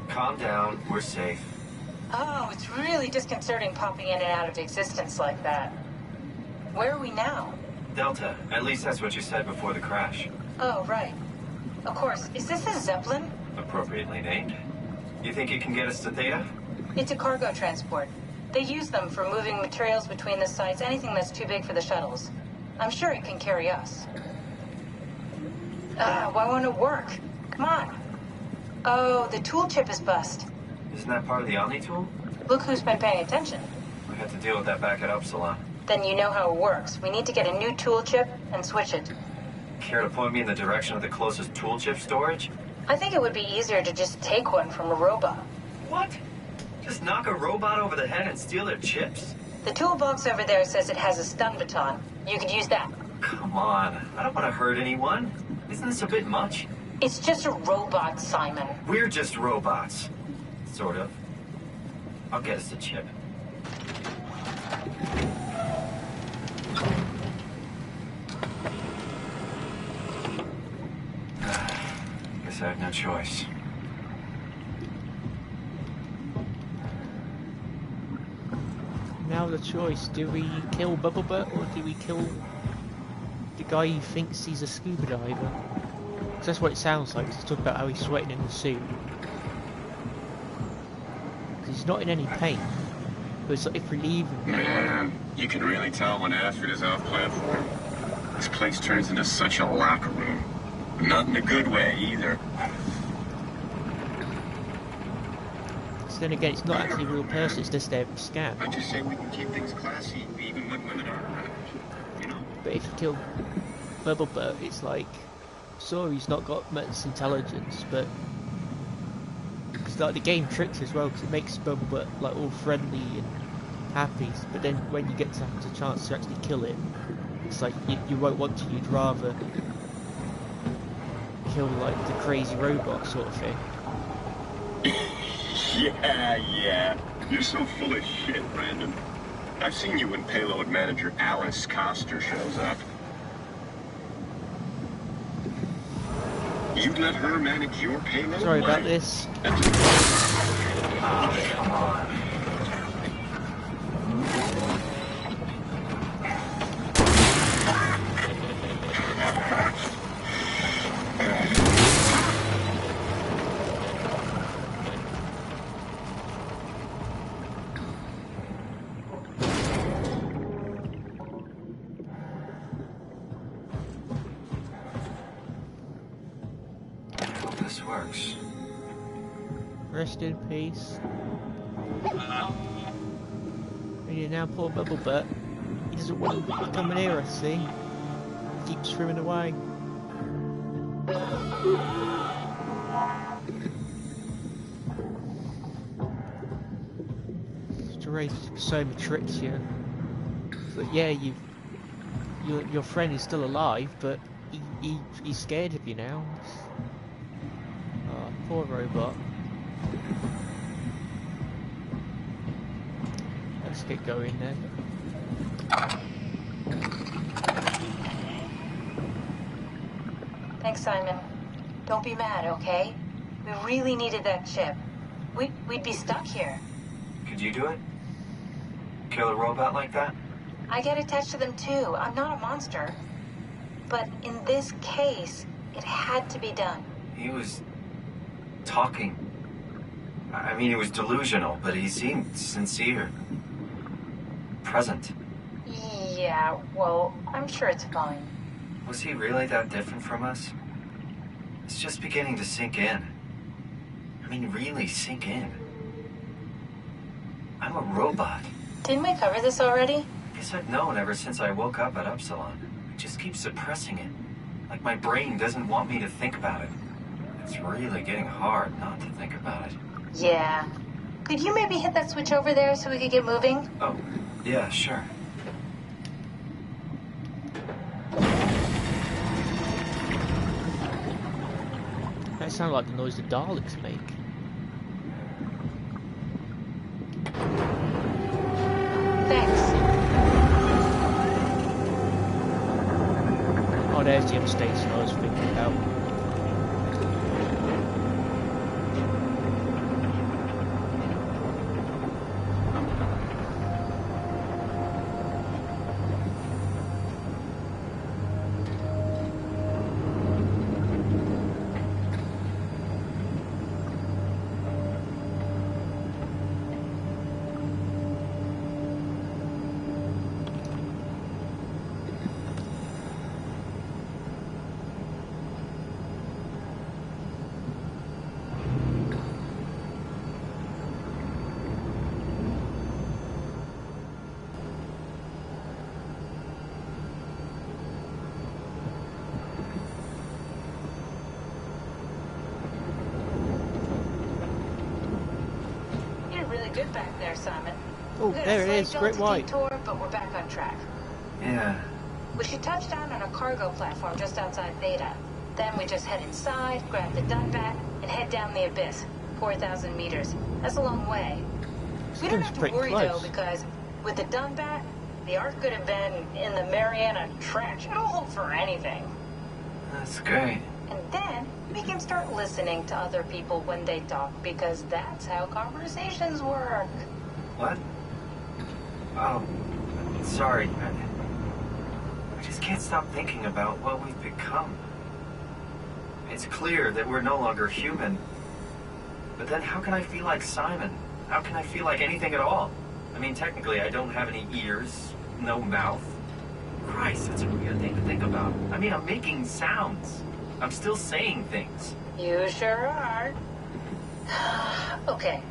Calm down. We're safe. Oh, it's really disconcerting popping in and out of existence like that. Where are we now? Delta. At least that's what you said before the crash. Oh, right. Of course. Is this a Zeppelin? Appropriately named. You think it can get us to Theta? It's a cargo transport. They use them for moving materials between the sites, anything that's too big for the shuttles. I'm sure it can carry us. Why won't it work? Come on. Oh, the tool chip is bust. Isn't that part of the Omni tool? Look who's been paying attention. We had to deal with that back at Upsilon. Then you know how it works. We need to get a new tool chip and switch it. Care to point me in the direction of the closest tool chip storage? I think it would be easier to just take one from a robot. What? Just knock a robot over the head and steal their chips? The toolbox over there says it has a stun baton. You could use that. Come on. I don't want to hurt anyone. Isn't this a bit much? It's just a robot, Simon. We're just robots. Sort of. I'll get us a chip. Guess I have no choice. Now the choice, do we kill Bubblebutt or do we kill the guy who thinks he's a scuba diver? Because that's what it sounds like, to talk about how he's sweating in the suit. Because he's not in any pain, but it's like if we leave him. Man, you can really tell when Astrid is off platform. This place turns into such a locker room. Not in a good way, either. So then again, it's not actually a real person, it's just their scan. I just say we can keep things classy, even when women are around, you know? But if you kill Bubblebutt, it's like, sure, he's not got much intelligence, but it's like the game tricks as well, because it makes Bubblebutt like all friendly and happy, but then when you get to have the chance to actually kill it, it's like you won't want to, you'd rather kill like the crazy robot sort of thing. Yeah. You're so full of shit, Brandon. I've seen you when payload manager Alice Coster shows up. You'd let her manage your payload? Sorry about this. Oh, come on. This works. Rest in peace. And you now poor Bubblebutt. He doesn't want to come near us, see? He keeps swimming away. To raise SOMA tricks you. that yeah, your friend is still alive, but he's scared of you now. Oh, poor robot. Let's get going then. Thanks, Simon. Don't be mad, okay? We really needed that chip. We'd be stuck here. Could you do it? Kill a robot like that? I get attached to them too. I'm not a monster. But in this case, it had to be done. He was talking. I mean, he was delusional, but he seemed sincere. Present. Yeah, well, I'm sure it's fine. Was he really that different from us? It's just beginning to sink in. I mean, really sink in. I'm a robot. Didn't we cover this already? Guess I've known ever since I woke up at Upsilon. I just keep suppressing it. Like my brain doesn't want me to think about it. It's really getting hard not to think about it. Yeah. Could you maybe hit that switch over there so we could get moving? Oh, yeah, sure. That sounds like the noise the Daleks make. Thanks. Oh, there's the station I was thinking about. Good back there, Simon. Oh, there it is, Great White. Detour, but we're back on track. Yeah. We should touch down on a cargo platform just outside Theta. Then we just head inside, grab the Dunbat, and head down the abyss. 4,000 meters. That's a long way. We don't have to worry, though, because with the Dunbat, the Ark could have been in the Mariana Trench. It'll hold for anything. That's great. And then we can start listening to other people when they talk, because that's how conversations work. What? Oh, sorry. I just can't stop thinking about what we've become. It's clear that we're no longer human. But then how can I feel like Simon? How can I feel like anything at all? I mean, technically, I don't have any ears, no mouth. Christ, that's a weird thing to think about. I mean, I'm making sounds. I'm still saying things. You sure are. Okay.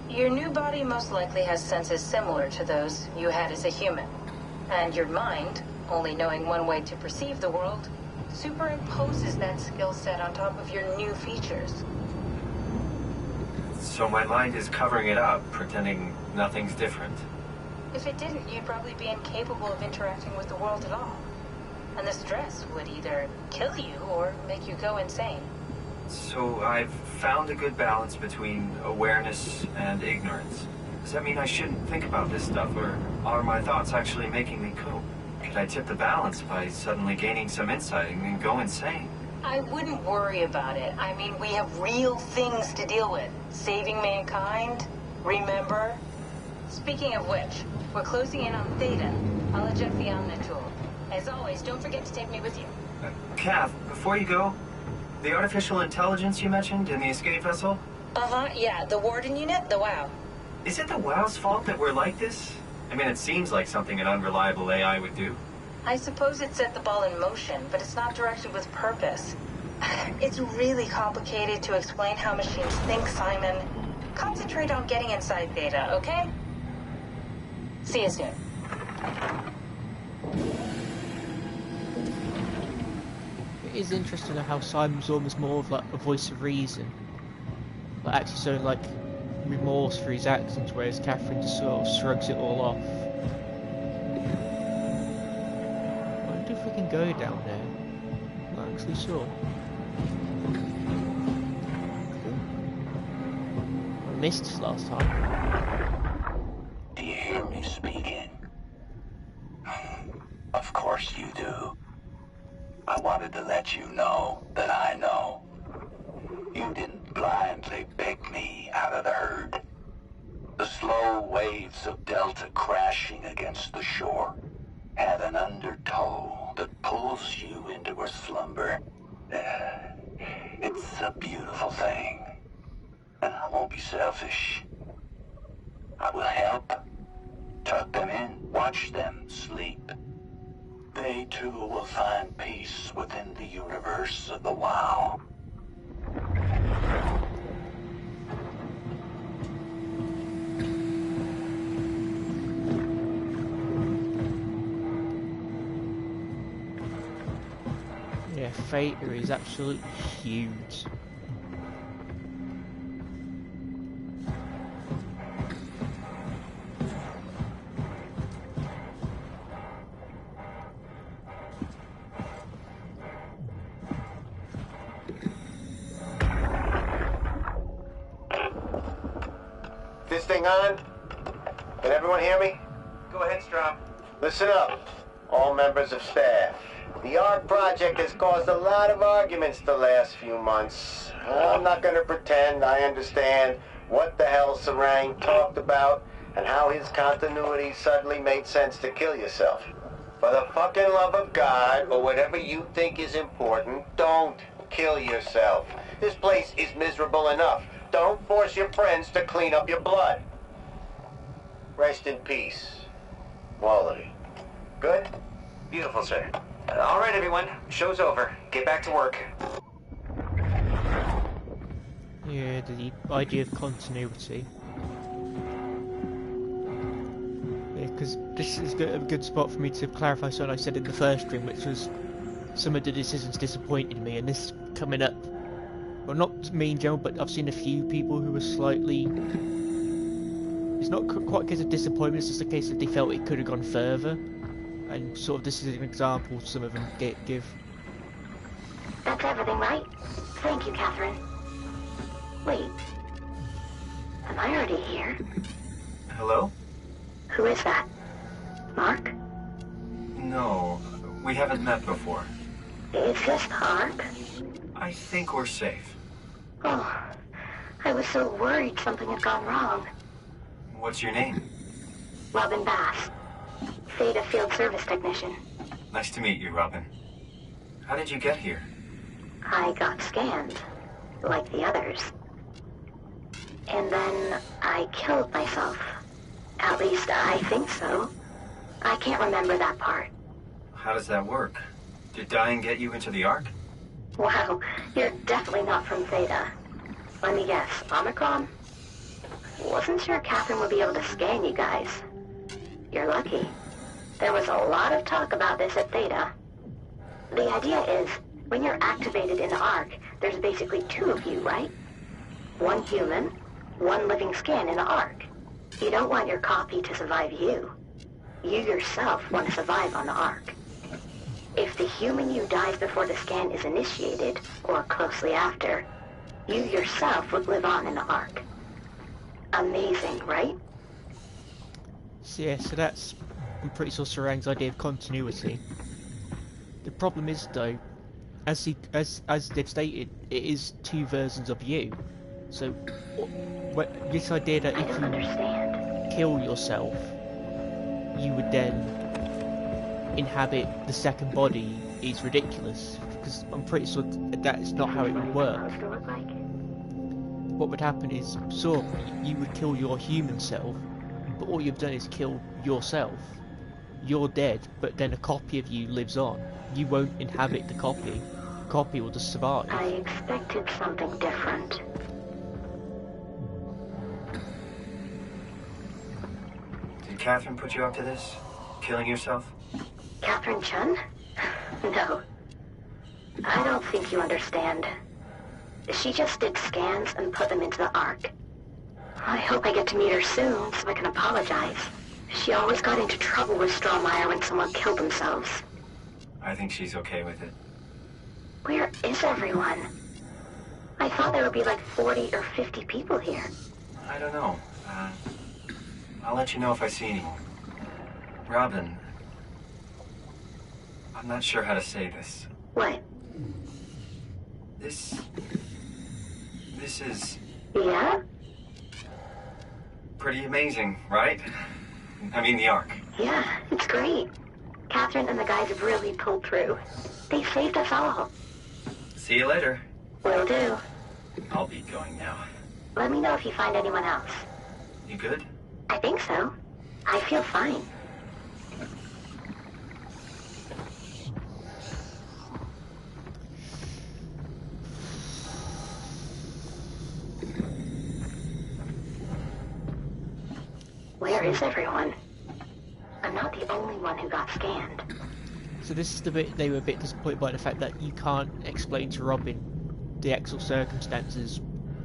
Your new body most likely has senses similar to those you had as a human. And your mind, only knowing one way to perceive the world, superimposes that skill set on top of your new features. So my mind is covering it up, pretending nothing's different. If it didn't, you'd probably be incapable of interacting with the world at all. And the stress would either kill you or make you go insane. So I've found a good balance between awareness and ignorance. Does that mean I shouldn't think about this stuff, or are my thoughts actually making me cope? Could I tip the balance by suddenly gaining some insight and go insane? I wouldn't worry about it. I mean, we have real things to deal with. Saving mankind, remember? Speaking of which, we're closing in on Theta. I'll eject the Omnitool. As always, don't forget to take me with you. Kath, before you go, the artificial intelligence you mentioned in the escape vessel? Uh-huh, yeah, the Warden unit, the WOW. Is it the WOW's fault that we're like this? I mean, it seems like something an unreliable AI would do. I suppose it set the ball in motion, but it's not directed with purpose. It's really complicated to explain how machines think, Simon. Concentrate on getting inside Theta, okay? See you soon. It is interesting how Simon's almost more of like a voice of reason. Like actually showing like remorse for his actions, whereas Catherine just sort of shrugs it all off. if we can go down there. I'm not actually sure. I missed this last time. Do you hear me speaking? Of course you do. I wanted to let you know that I know. You didn't blindly pick me out of the herd. The slow waves of Delta crashing against the shore have an undertow that pulls you into a slumber. It's a beautiful thing. And I won't be selfish. I will help. Tuck them in, watch them sleep. They too will find peace within the universe of the WoW. Yeah, Theta is absolutely huge. This thing on? Can everyone hear me? Go ahead, Strom. Listen up, all members of staff. The ARC project has caused a lot of arguments the last few months. I'm not gonna pretend I understand what the hell Sarang talked about and how his continuity suddenly made sense to kill yourself. For the fucking love of God, or whatever you think is important, don't kill yourself. This place is miserable enough. Don't force your friends to clean up your blood. Rest in peace, Wally. Good? Beautiful, sir. All right, everyone. Show's over. Get back to work. Yeah, the idea of continuity. Yeah, because this is a good spot for me to clarify something I said in the first stream, which was some of the decisions disappointed me, and this coming up. Well, not me in general, but I've seen a few people who were slightly... It's not quite a case of disappointment, it's just a case that they felt it could have gone further. And sort of this is an example some of them give. That's everything, right? Thank you, Catherine. Wait. Am I already here? Hello? Who is that? Mark? No, we haven't met before. Is this Mark? I think we're safe. Oh, I was so worried something had gone wrong. What's your name? Robin Bass. Theta Field Service Technician. Nice to meet you, Robin. How did you get here? I got scanned, like the others. And then I killed myself. At least I think so. I can't remember that part. How does that work? Did dying get you into the Ark? Wow, you're definitely not from Theta. Let me guess, Omicron? Wasn't sure Catherine would be able to scan you guys. You're lucky. There was a lot of talk about this at Theta. The idea is, when you're activated in the Ark, there's basically two of you, right? One human, one living skin in the Ark. You don't want your copy to survive you. You yourself want to survive on the Ark. If the human you dies before the scan is initiated, or closely after, you yourself would live on in the Ark. Amazing, right? So yeah, so that's, I'm pretty sure, Sarang's idea of continuity. The problem is though, as they've stated, it is two versions of you. So this idea that if you kill yourself, you would then inhabit the second body is ridiculous, because I'm pretty sure that is not how it would work. What would happen is, sure, you would kill your human self, but all you've done is kill yourself. You're dead, but then a copy of you lives on. You won't inhabit the copy. The copy will just survive. I expected something different. Did Catherine put you up to this? Killing yourself? Catherine Chun? No. I don't think you understand. She just did scans and put them into the Ark. I hope I get to meet her soon so I can apologize. She always got into trouble with Strohmeyer when someone killed themselves. I think she's okay with it. Where is everyone? I thought there would be like 40 or 50 people here. I don't know. I'll let you know if I see anyone. Robin, I'm not sure how to say this. What? This is... Yeah? pretty amazing, right? I mean, the Ark. Yeah, it's great. Catherine and the guys have really pulled through. They saved us all. See you later. Will do. I'll be going now. Let me know if you find anyone else. You good? I think so. I feel fine. Where is everyone? I'm not the only one who got scanned. So this is the bit they were a bit disappointed by, the fact that you can't explain to Robin the actual circumstances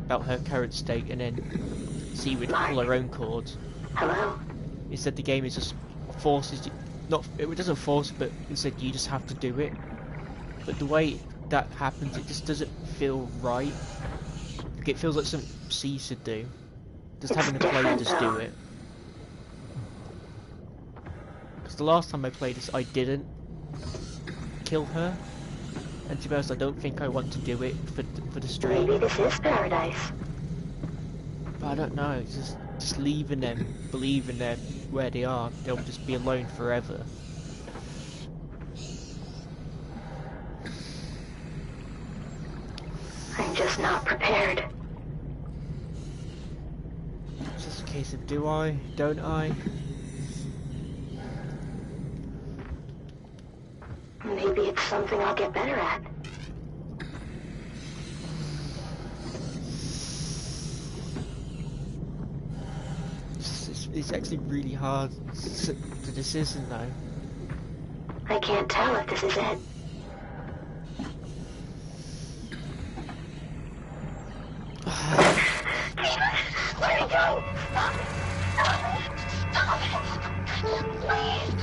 about her current state, and then she would pull her own cord. Hello? Instead the game is just forces you, it doesn't force, but instead you just have to do it. But the way that happens, it just doesn't feel right. Like, it feels like something C should do. Just having the player just do it. Because the last time I played this, I didn't kill her, and to be honest, I don't think I want to do it for the stream. Maybe this is paradise. But I don't know. It's just leaving them, believing them where they are, they'll just be alone forever. I'm just not prepared. It's just a case of do I, don't I? Maybe it's something I'll get better at. It's actually really hard to decision though. I can't tell if this is it. Let me go! Stop it! Stop it! Please!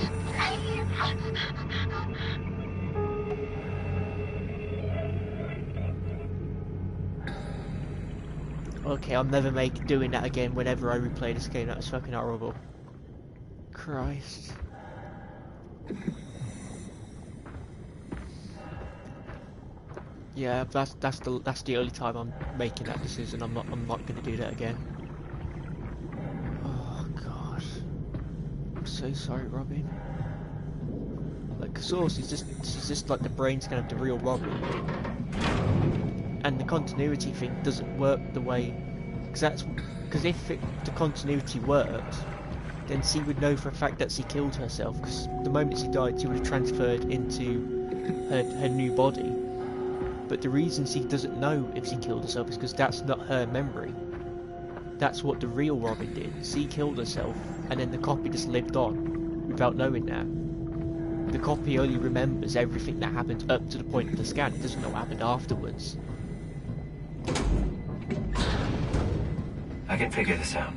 Okay, I'll never make doing that again whenever I replay this game. That was fucking horrible. Christ. Yeah, that's the only time I'm making that decision. I'm not gonna do that again. Oh god. I'm so sorry, Robin. Like, Source is she's just like the brain scan of the real Robin. And the continuity thing doesn't work the way, because if the continuity worked, then she would know for a fact that she killed herself, because the moment she died she would have transferred into her new body. But the reason she doesn't know if she killed herself is because that's not her memory. That's what the real Robin did. She killed herself, and then the copy just lived on without knowing that. The copy only remembers everything that happened up to the point of the scan. It doesn't know what happened afterwards. I can figure this out.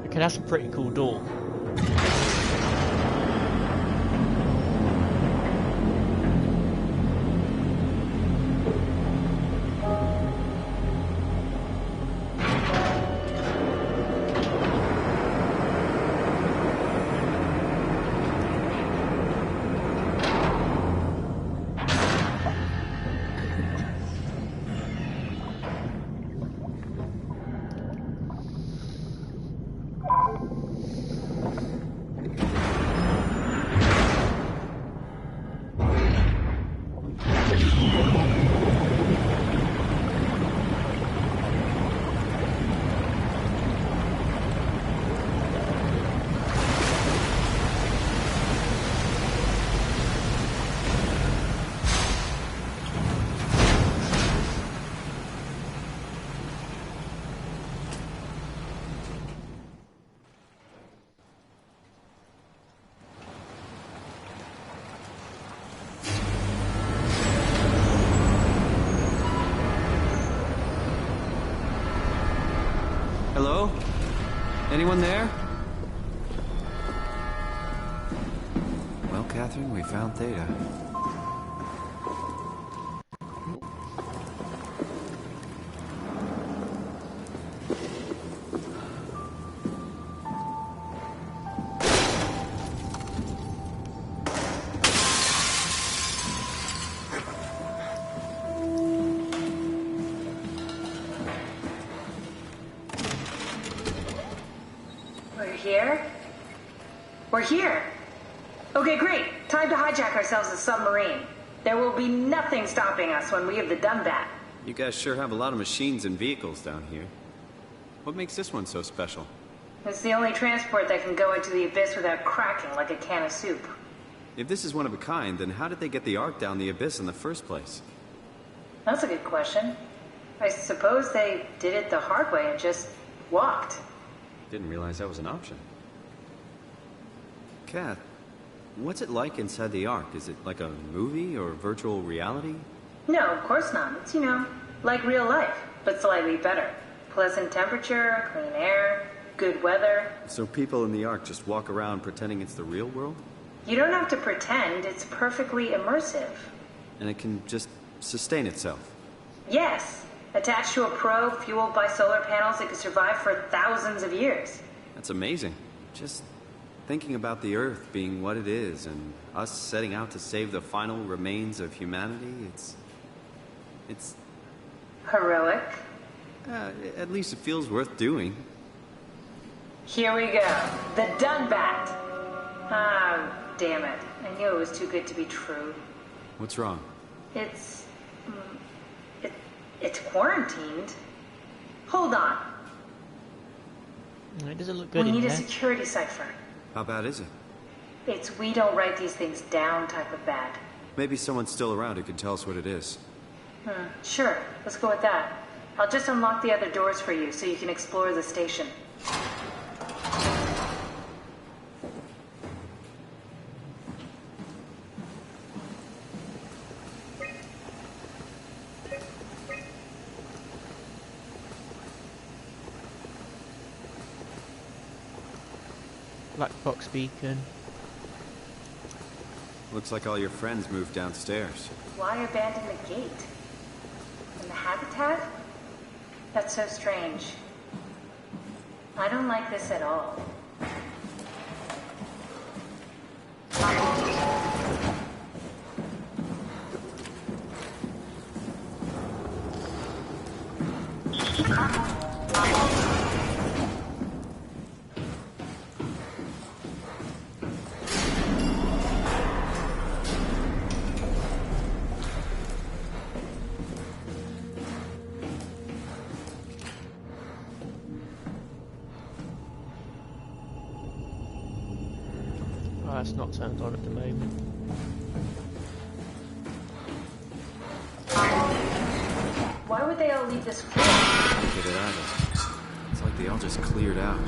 Okay, that's a pretty cool door. Hello? Anyone there? Well, Catherine, we found Theta. We're here. Okay, great. Time to hijack ourselves a submarine. There will be nothing stopping us when we have done that. You guys sure have a lot of machines and vehicles down here. What makes this one so special? It's the only transport that can go into the abyss without cracking like a can of soup. If this is one of a kind, then how did they get the Ark down the abyss in the first place? That's a good question. I suppose they did it the hard way and just walked. Didn't realize that was an option. Kath, what's it like inside the Ark? Is it like a movie or virtual reality? No, of course not. It's, like real life, but slightly better. Pleasant temperature, clean air, good weather. So people in the Ark just walk around pretending it's the real world? You don't have to pretend. It's perfectly immersive. And it can just sustain itself? Yes. Attached to a probe fueled by solar panels, it could survive for thousands of years. That's amazing. Just thinking about the Earth being what it is and us setting out to save the final remains of humanity, it's... Heroic? At least it feels worth doing. Here we go. The Dunbat. Ah, damn it. I knew it was too good to be true. What's wrong? It's quarantined. Hold on. It doesn't look good We in need a there. security cipher. How bad is it? It's we don't write these things down type of bad. Maybe someone's still around who can tell us what it is. Sure, let's go with that. I'll just unlock the other doors for you so you can explore the station. Black box beacon. Looks like all your friends moved downstairs. Why abandon the gate? And the habitat? That's so strange. I don't like this at all. That's not turned on at the moment. Why would they all leave this floor? Get it out of. It's like they all just cleared out.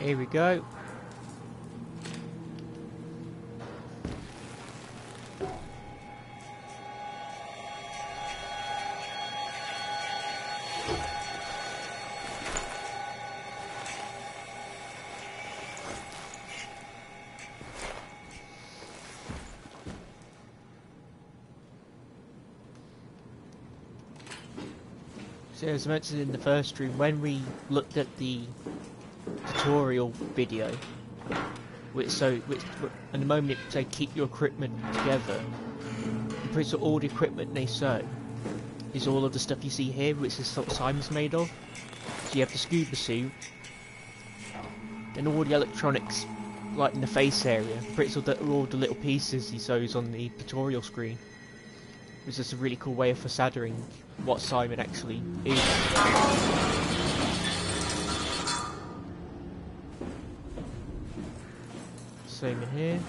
Here we go. So as mentioned in the first stream, when we looked at the tutorial video, and the moment it say keep your equipment together, pretty much all the equipment they show is all of the stuff you see here, which is what Simon's made of. So you have the scuba suit, and all the electronics, like in the face area, pretty much all the little pieces he shows on the tutorial screen. It's just a really cool way of foreshadowing what Simon actually is. Same in here.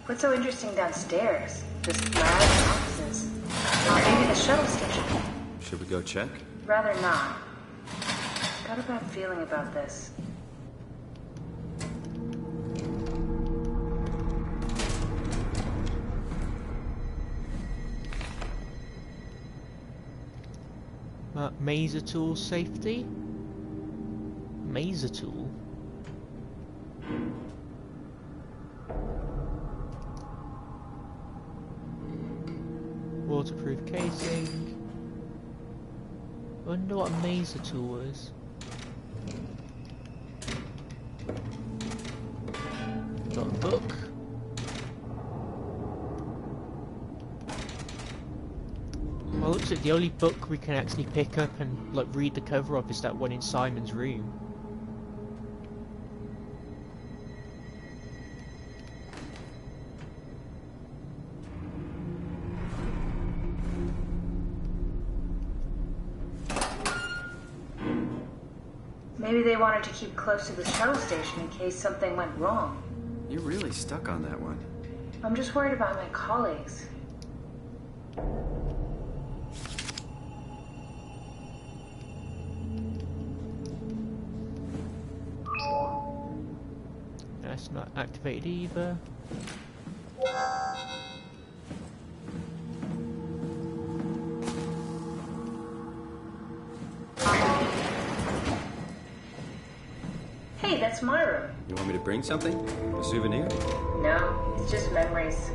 What's so interesting downstairs? Just labs and offices. Maybe the shuttle station. Should we go check? Rather not. Got a bad feeling about this. Maser tool safety? Maser tool? Waterproof casing. Wonder what a maser tool is. Got a book. Well, looks like the only book we can actually pick up and like read the cover of is that one in Simon's room. Maybe they wanted to keep close to the shuttle station in case something went wrong. You're really stuck on that one. I'm just worried about my colleagues. That's not activated either. Hey, that's my room. You want me to bring something? A souvenir? No, it's just memories.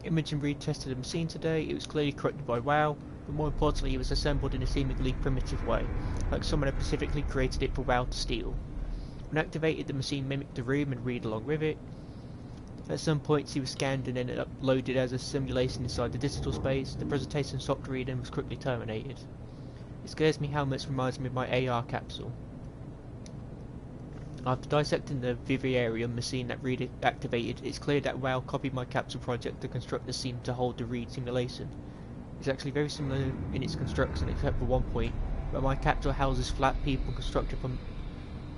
Imogen retested the machine today. It was clearly corrupted by WoW, but more importantly it was assembled in a seemingly primitive way, like someone had specifically created it for WoW to steal. When activated, the machine mimicked the room and read along with it. At some points he was scanned and then uploaded as a simulation inside the digital space. The presentation stopped reading and was quickly terminated. It scares me how much it reminds me of my AR capsule. After dissecting the vivarium machine that Reed activated, it's clear that WoW copied my capsule project to construct the seam to hold the Reed simulation. It's actually very similar in its construction except for one point, where my capsule houses flat people constructed from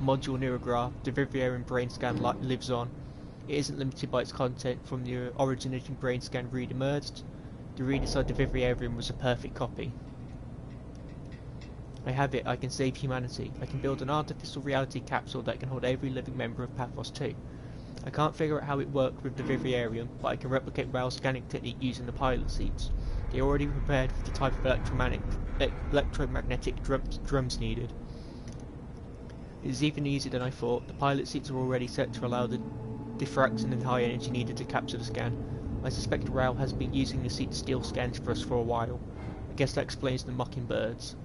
module neurograph. The vivarium brain scan lives on. It isn't limited by its content. From the originating brain scan Reed emerged. The Reed inside the vivarium was a perfect copy. I have it. I can save humanity. I can build an artificial reality capsule that can hold every living member of Pathos 2. I can't figure out how it worked with the vivarium, but I can replicate WoW's scanning technique using the pilot seats. They are already prepared for the type of electromagnetic drums needed. It is even easier than I thought. The pilot seats are already set to allow the diffraction and high energy needed to capture the scan. I suspect WoW has been using the seat to steal scans for us for a while. I guess that explains the mockingbirds.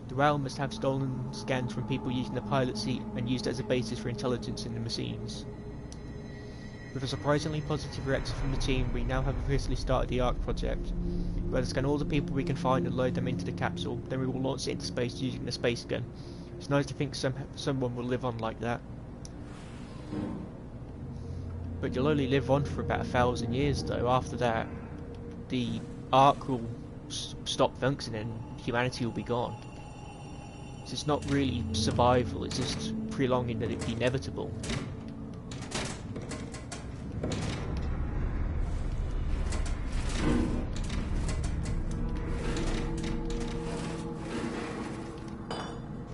The WoW must have stolen scans from people using the pilot seat and used it as a basis for intelligence in the machines. With a surprisingly positive reaction from the team, we now have officially started the ARC project. We'll scan all the people we can find and load them into the capsule, then we will launch it into space using the space gun. It's nice to think someone will live on like that. But you'll only live on for about 1,000 years though. After that, the ARC will stop functioning and humanity will be gone. So it's not really survival, it's just prolonging the inevitable.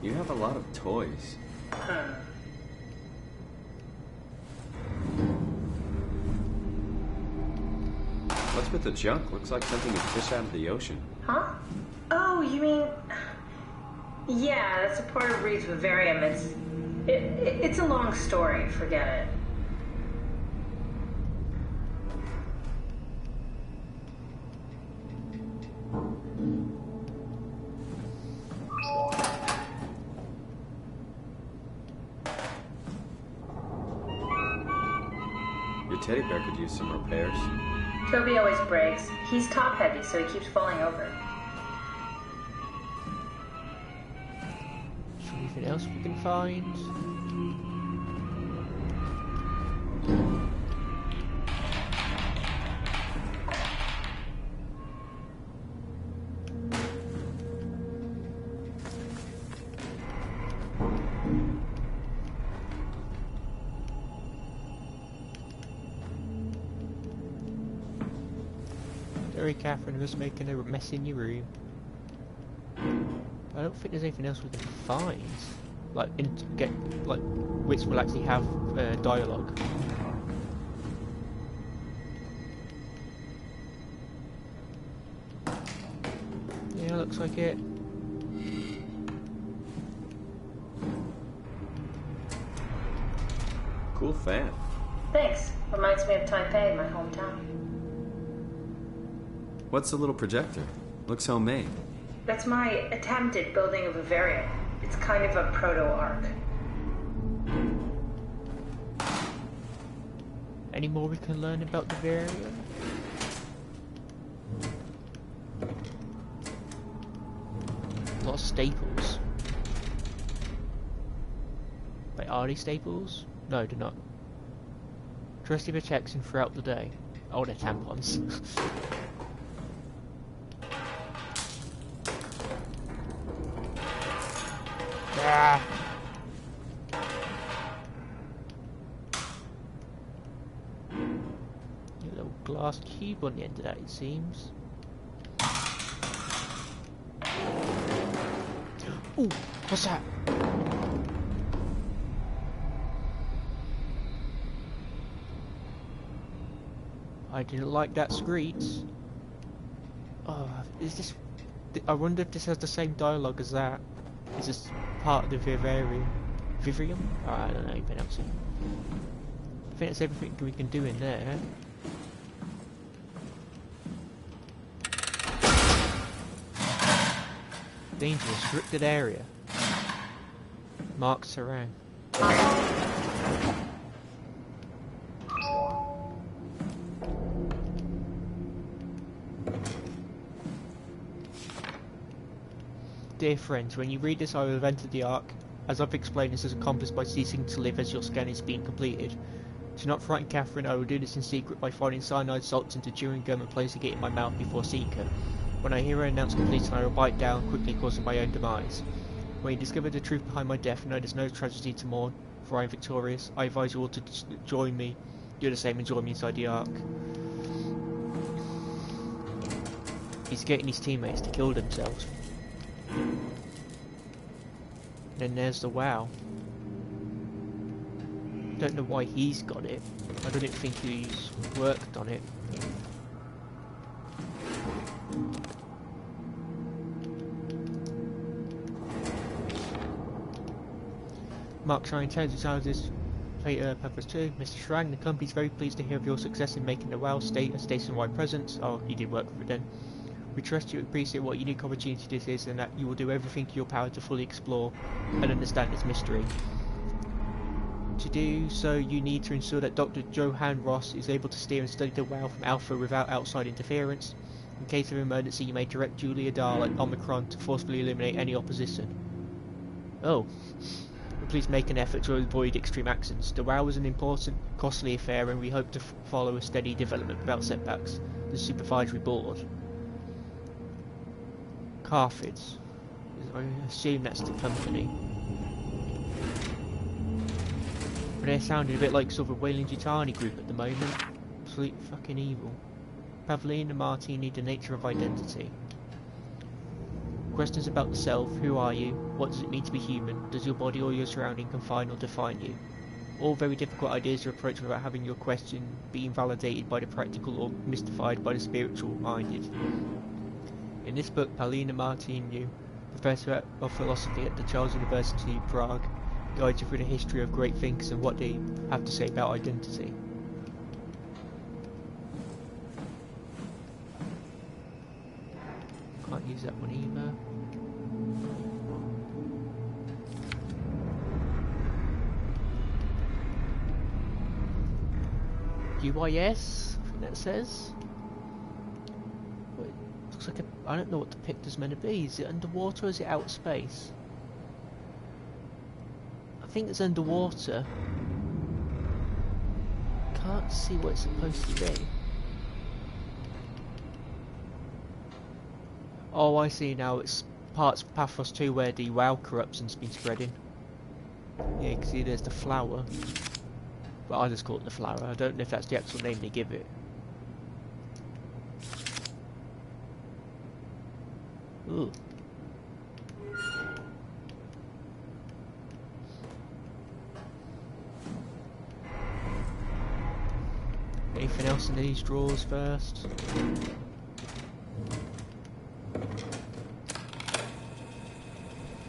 You have a lot of toys. What's with the junk? Looks like something you fish out of the ocean. Huh? Oh, you mean... Yeah, that's a part of Reed's vivarium. It's a long story. Forget it. Your teddy bear could use some repairs. Toby always breaks. He's top heavy, so he keeps falling over. Anything else we can find? Sorry, Catherine, just making a mess in your room. I don't think there's anything else we can find. Like, which will actually have dialogue. Yeah, looks like it. Cool fan. Thanks. Reminds me of Taipei, my hometown. What's the little projector? Looks homemade. That's my attempt at building a vivarium. It's kind of a proto-ark. Any more we can learn about the vivarium? A lot of staples. Wait, are they staples? No, they're not. Trusty protection throughout the day. Oh, they're tampons. Ah. A little glass cube on the end of that, it seems. Ooh, what's that? I didn't like that screech. Oh, is this... I wonder if this has the same dialogue as that. Is this part of the vivarium? Vivarium? Oh, I don't know how you pronounce it. I think that's everything we can do in there. Danger, restricted area. Marked terrain. Dear friends, when you read this I will have entered the Ark. As I've explained, this is accomplished by ceasing to live as your scan is being completed. To not frighten Catherine, I will do this in secret by finding cyanide salts into chewing gum and placing it in my mouth before seeing her. When I hear her announce completion, I will bite down, quickly causing my own demise. When you discover the truth behind my death, know there's no tragedy to mourn, for I am victorious. I advise you all to join me, do the same and join me inside the Ark. He's getting his teammates to kill themselves. Then there's the WoW. Don't know why he's got it. I don't think he's worked on it. Mark Shrine Intelligence Houses, Purpose 2. Mr. Shrang, the company's very pleased to hear of your success in making the WoW state a station-wide presence. Oh, you did work with it then. We trust you appreciate what a unique opportunity this is and that you will do everything in your power to fully explore and understand its mystery. To do so, you need to ensure that Dr. Johan Ross is able to steer and study the WoW from Alpha without outside interference. In case of emergency, you may direct Julia Dahl at Omicron to forcefully eliminate any opposition. Oh. Please make an effort to avoid extreme actions. The WoW is an important, costly affair and we hope to follow a steady development without setbacks. The Supervisory Board. Carthids. I assume that's the company. But they're sounding a bit like sort of a Weyland-Yutani group at the moment. Absolute fucking evil. Pavlina Martini, the nature of identity. Questions about the self. Who are you? What does it mean to be human? Does your body or your surrounding confine or define you? All very difficult ideas to approach without having your question being validated by the practical or mystified by the spiritual minded. In this book, Paulina Martinu, Professor of Philosophy at the Charles University of Prague, guides you through the history of great thinkers and what they have to say about identity. Can't use that one either. UIS, I think that says. Looks like I don't know what the picture's meant to be. Is it underwater or is it outer space? I think it's underwater. Can't see what it's supposed to be. Oh, I see now. It's parts of Paphos 2 where the WoW corruption's been spreading. Yeah, you can see there's the flower. Well, I just call it the flower. I don't know if that's the actual name they give it. Ooh. Anything else in these drawers first?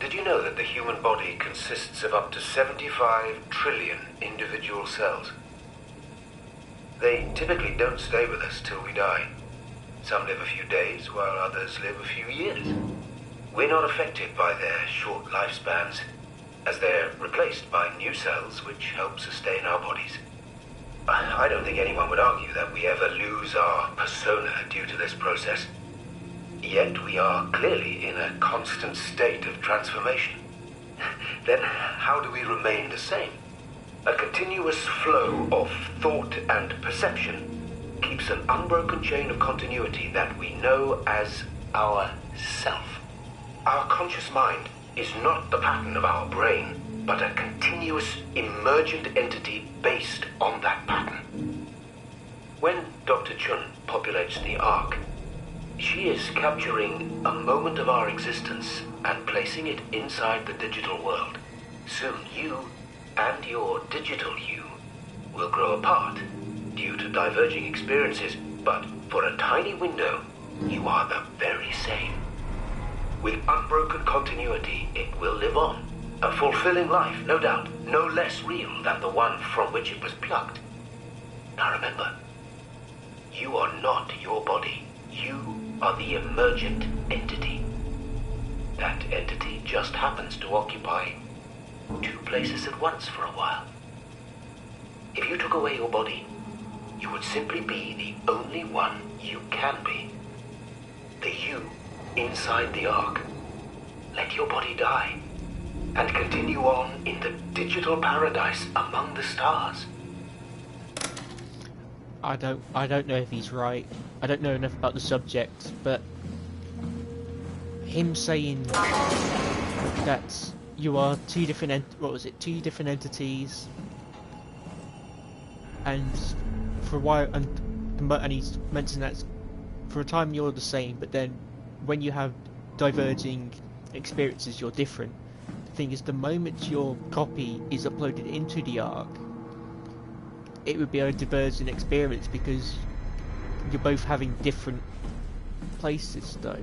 Did you know that the human body consists of up to 75 trillion individual cells? They typically don't stay with us till we die. Some live a few days, while others live a few years. We're not affected by their short lifespans, as they're replaced by new cells which help sustain our bodies. I don't think anyone would argue that we ever lose our persona due to this process. Yet we are clearly in a constant state of transformation. Then how do we remain the same? A continuous flow of thought and perception keeps an unbroken chain of continuity that we know as our self. Our conscious mind is not the pattern of our brain, but a continuous emergent entity based on that pattern. When Dr. Chun populates the Ark, she is capturing a moment of our existence and placing it inside the digital world. Soon you and your digital you will grow apart due to diverging experiences, but for a tiny window, you are the very same. With unbroken continuity, it will live on. A fulfilling life, no doubt, no less real than the one from which it was plucked. Now remember, you are not your body. You are the emergent entity. That entity just happens to occupy two places at once for a while. If you took away your body, you would simply be the only one you can be. The you inside the Ark. Let your body die and continue on in the digital paradise among the stars. I don't know if he's right. I don't know enough about the subject, but him saying that you are two different entities, and for a while, and he's mentioned that for a time you're the same, but then when you have diverging experiences, you're different. The thing is, the moment your copy is uploaded into the Ark, it would be a divergent experience because you're both having different places, though.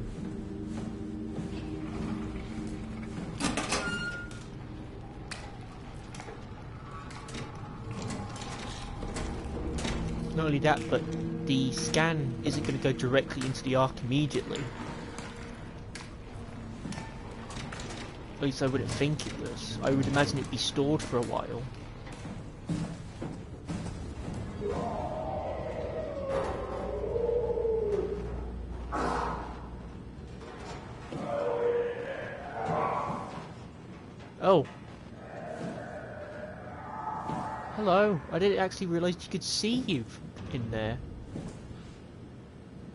Not only that, but the scan isn't going to go directly into the Ark immediately. At least I wouldn't think it was. I would imagine it'd be stored for a while. Oh. Hello. I didn't actually realise you could see you in there.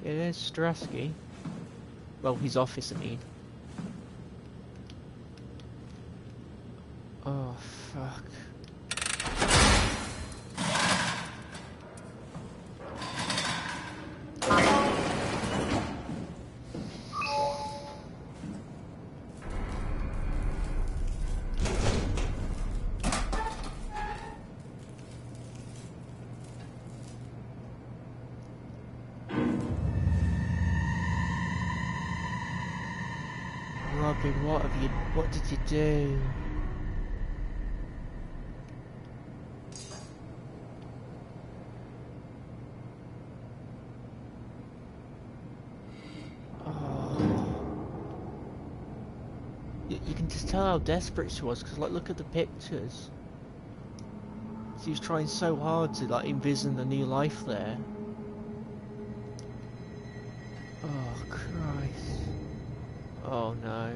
Yeah, there's Strasky. Well, his office, I mean. Oh, fuck. Robin, what did you do? You can just tell how desperate she was, because like, look at the pictures. She was trying so hard to like envision a new life there. Oh Christ. Oh no.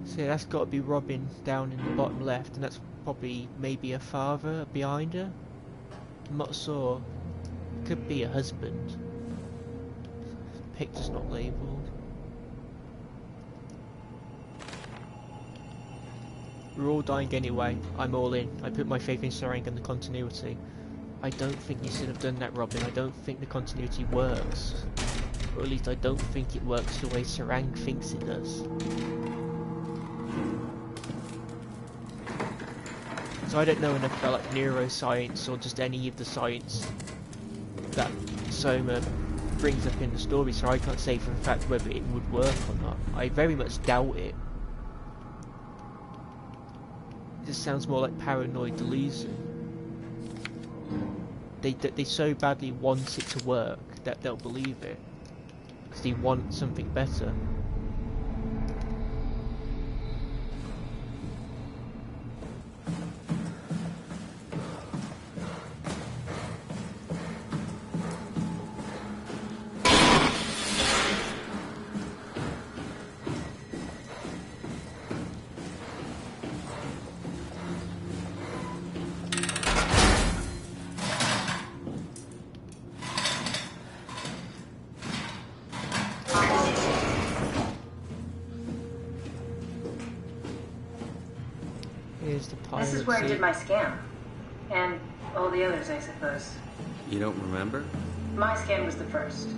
See, that's got to be Robin down in the bottom left, and that's probably maybe her father behind her. I'm not sure. Could be a husband. The picture's not labelled. We're all dying anyway. I'm all in. I put my faith in Sarang and the continuity. I don't think you should have done that, Robin. I don't think the continuity works. Or at least I don't think it works the way Sarang thinks it does. So I don't know enough about like neuroscience or just any of the science that SOMA brings up in the story, so I can't say for a fact whether it would work or not. I very much doubt it. It just sounds more like paranoid delusion. They so badly want it to work that they'll believe it, because they want something better. This is where I did my scan. And all the others, I suppose. You don't remember? My scan was the first.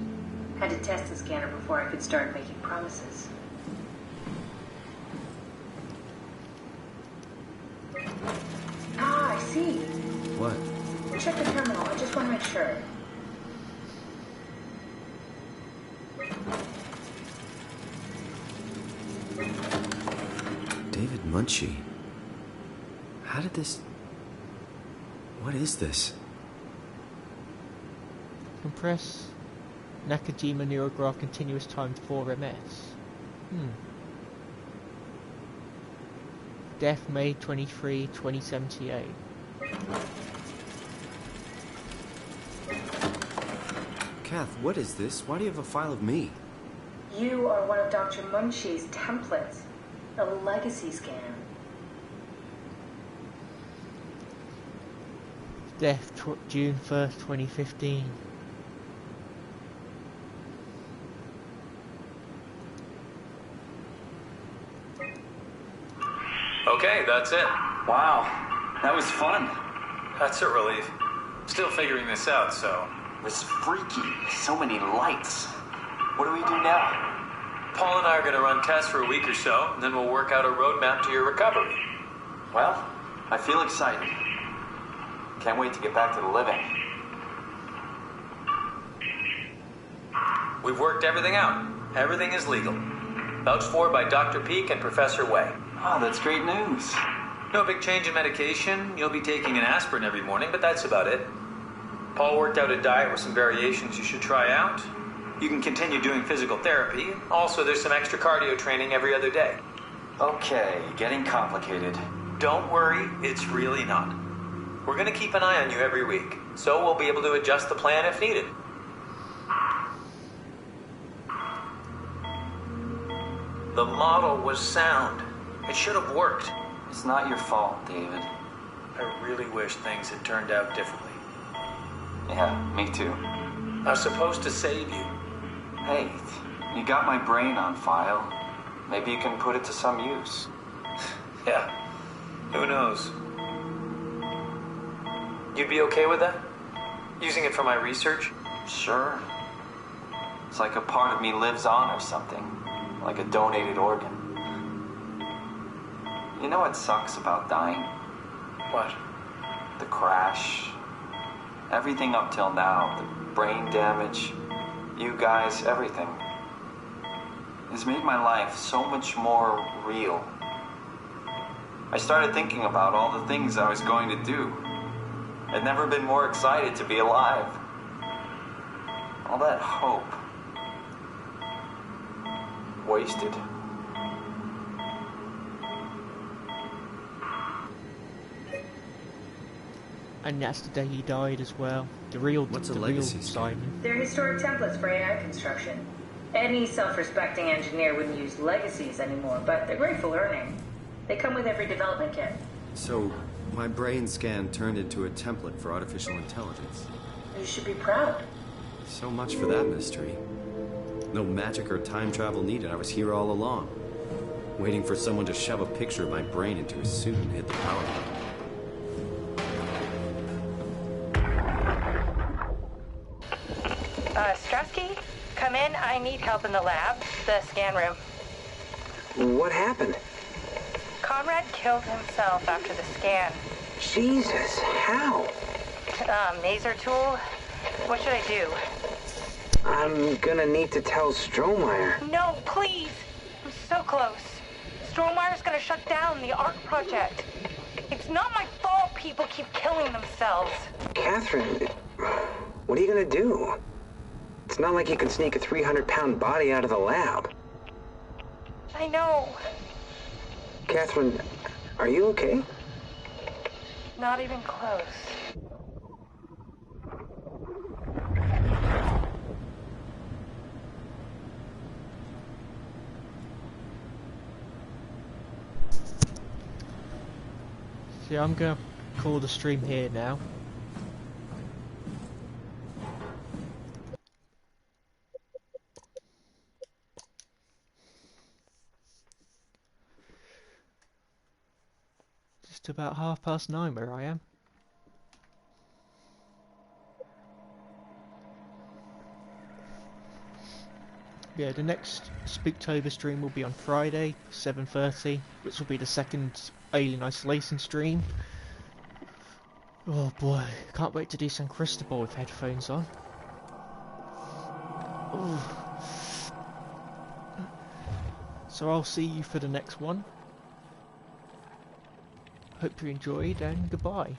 Had to test the scanner before I could start making promises. Ah, I see. What? Check the terminal. I just want to make sure. David Munchie. How did this... What is this? Compress Nakajima neurograph continuous time 4ms. Death May 23, 2078. Kath, what is this? Why do you have a file of me? You are one of Dr. Munchie's templates. A legacy scan. Death June 1st, 2015. Okay, that's it. Wow, that was fun. That's a relief. Still figuring this out, so... It was freaky. So many lights. What do we do now? Paul and I are going to run tests for a week or so, and then we'll work out a roadmap to your recovery. Well, I feel excited. Can't wait to get back to the living. We've worked everything out. Everything is legal. Vouched for by Dr. Peak and Professor Way. Oh, that's great news. No big change in medication. You'll be taking an aspirin every morning, but that's about it. Paul worked out a diet with some variations you should try out. You can continue doing physical therapy. Also, there's some extra cardio training every other day. Okay, getting complicated. Don't worry, it's really not. We're going to keep an eye on you every week, so we'll be able to adjust the plan if needed. The model was sound. It should have worked. It's not your fault, David. I really wish things had turned out differently. Yeah, me too. I was supposed to save you. Hey, you got my brain on file. Maybe you can put it to some use. Yeah, who knows? You'd be okay with that? Using it for my research? Sure. It's like a part of me lives on or something. Like a donated organ. You know what sucks about dying? What? The crash. Everything up till now. The brain damage. You guys, everything. Has made my life so much more real. I started thinking about all the things I was going to do. I'd never been more excited to be alive. All that hope. Wasted. And that's the day he died as well. The real, What's a the legacy real scan? Simon. They're historic templates for AI construction. Any self-respecting engineer wouldn't use legacies anymore, but they're great for learning. They come with every development kit. So, my brain scan turned into a template for artificial intelligence. You should be proud. So much for that mystery. No magic or time travel needed. I was here all along. Waiting for someone to shove a picture of my brain into a suit and hit the power button. Strasky? Come in, I need help in the lab, the scan room. What happened? Conrad killed himself after the scan. Jesus, how? Maser tool? What should I do? I'm gonna need to tell Strohmeyer. No, please! I'm so close. Strohmeyer's gonna shut down the ARC project. It's not my fault people keep killing themselves. Catherine, what are you gonna do? It's not like you can sneak a 300-pound body out of the lab. I know. Catherine, are you okay? Not even close. See, I'm gonna call the stream here now. Just about 9:30 where I am. Yeah, the next Spooktober stream will be on Friday, 7:30, which will be the second Alien Isolation stream. Oh boy, can't wait to do San Cristobal with headphones on. Ooh. So I'll see you for the next one. Hope you enjoyed, and goodbye.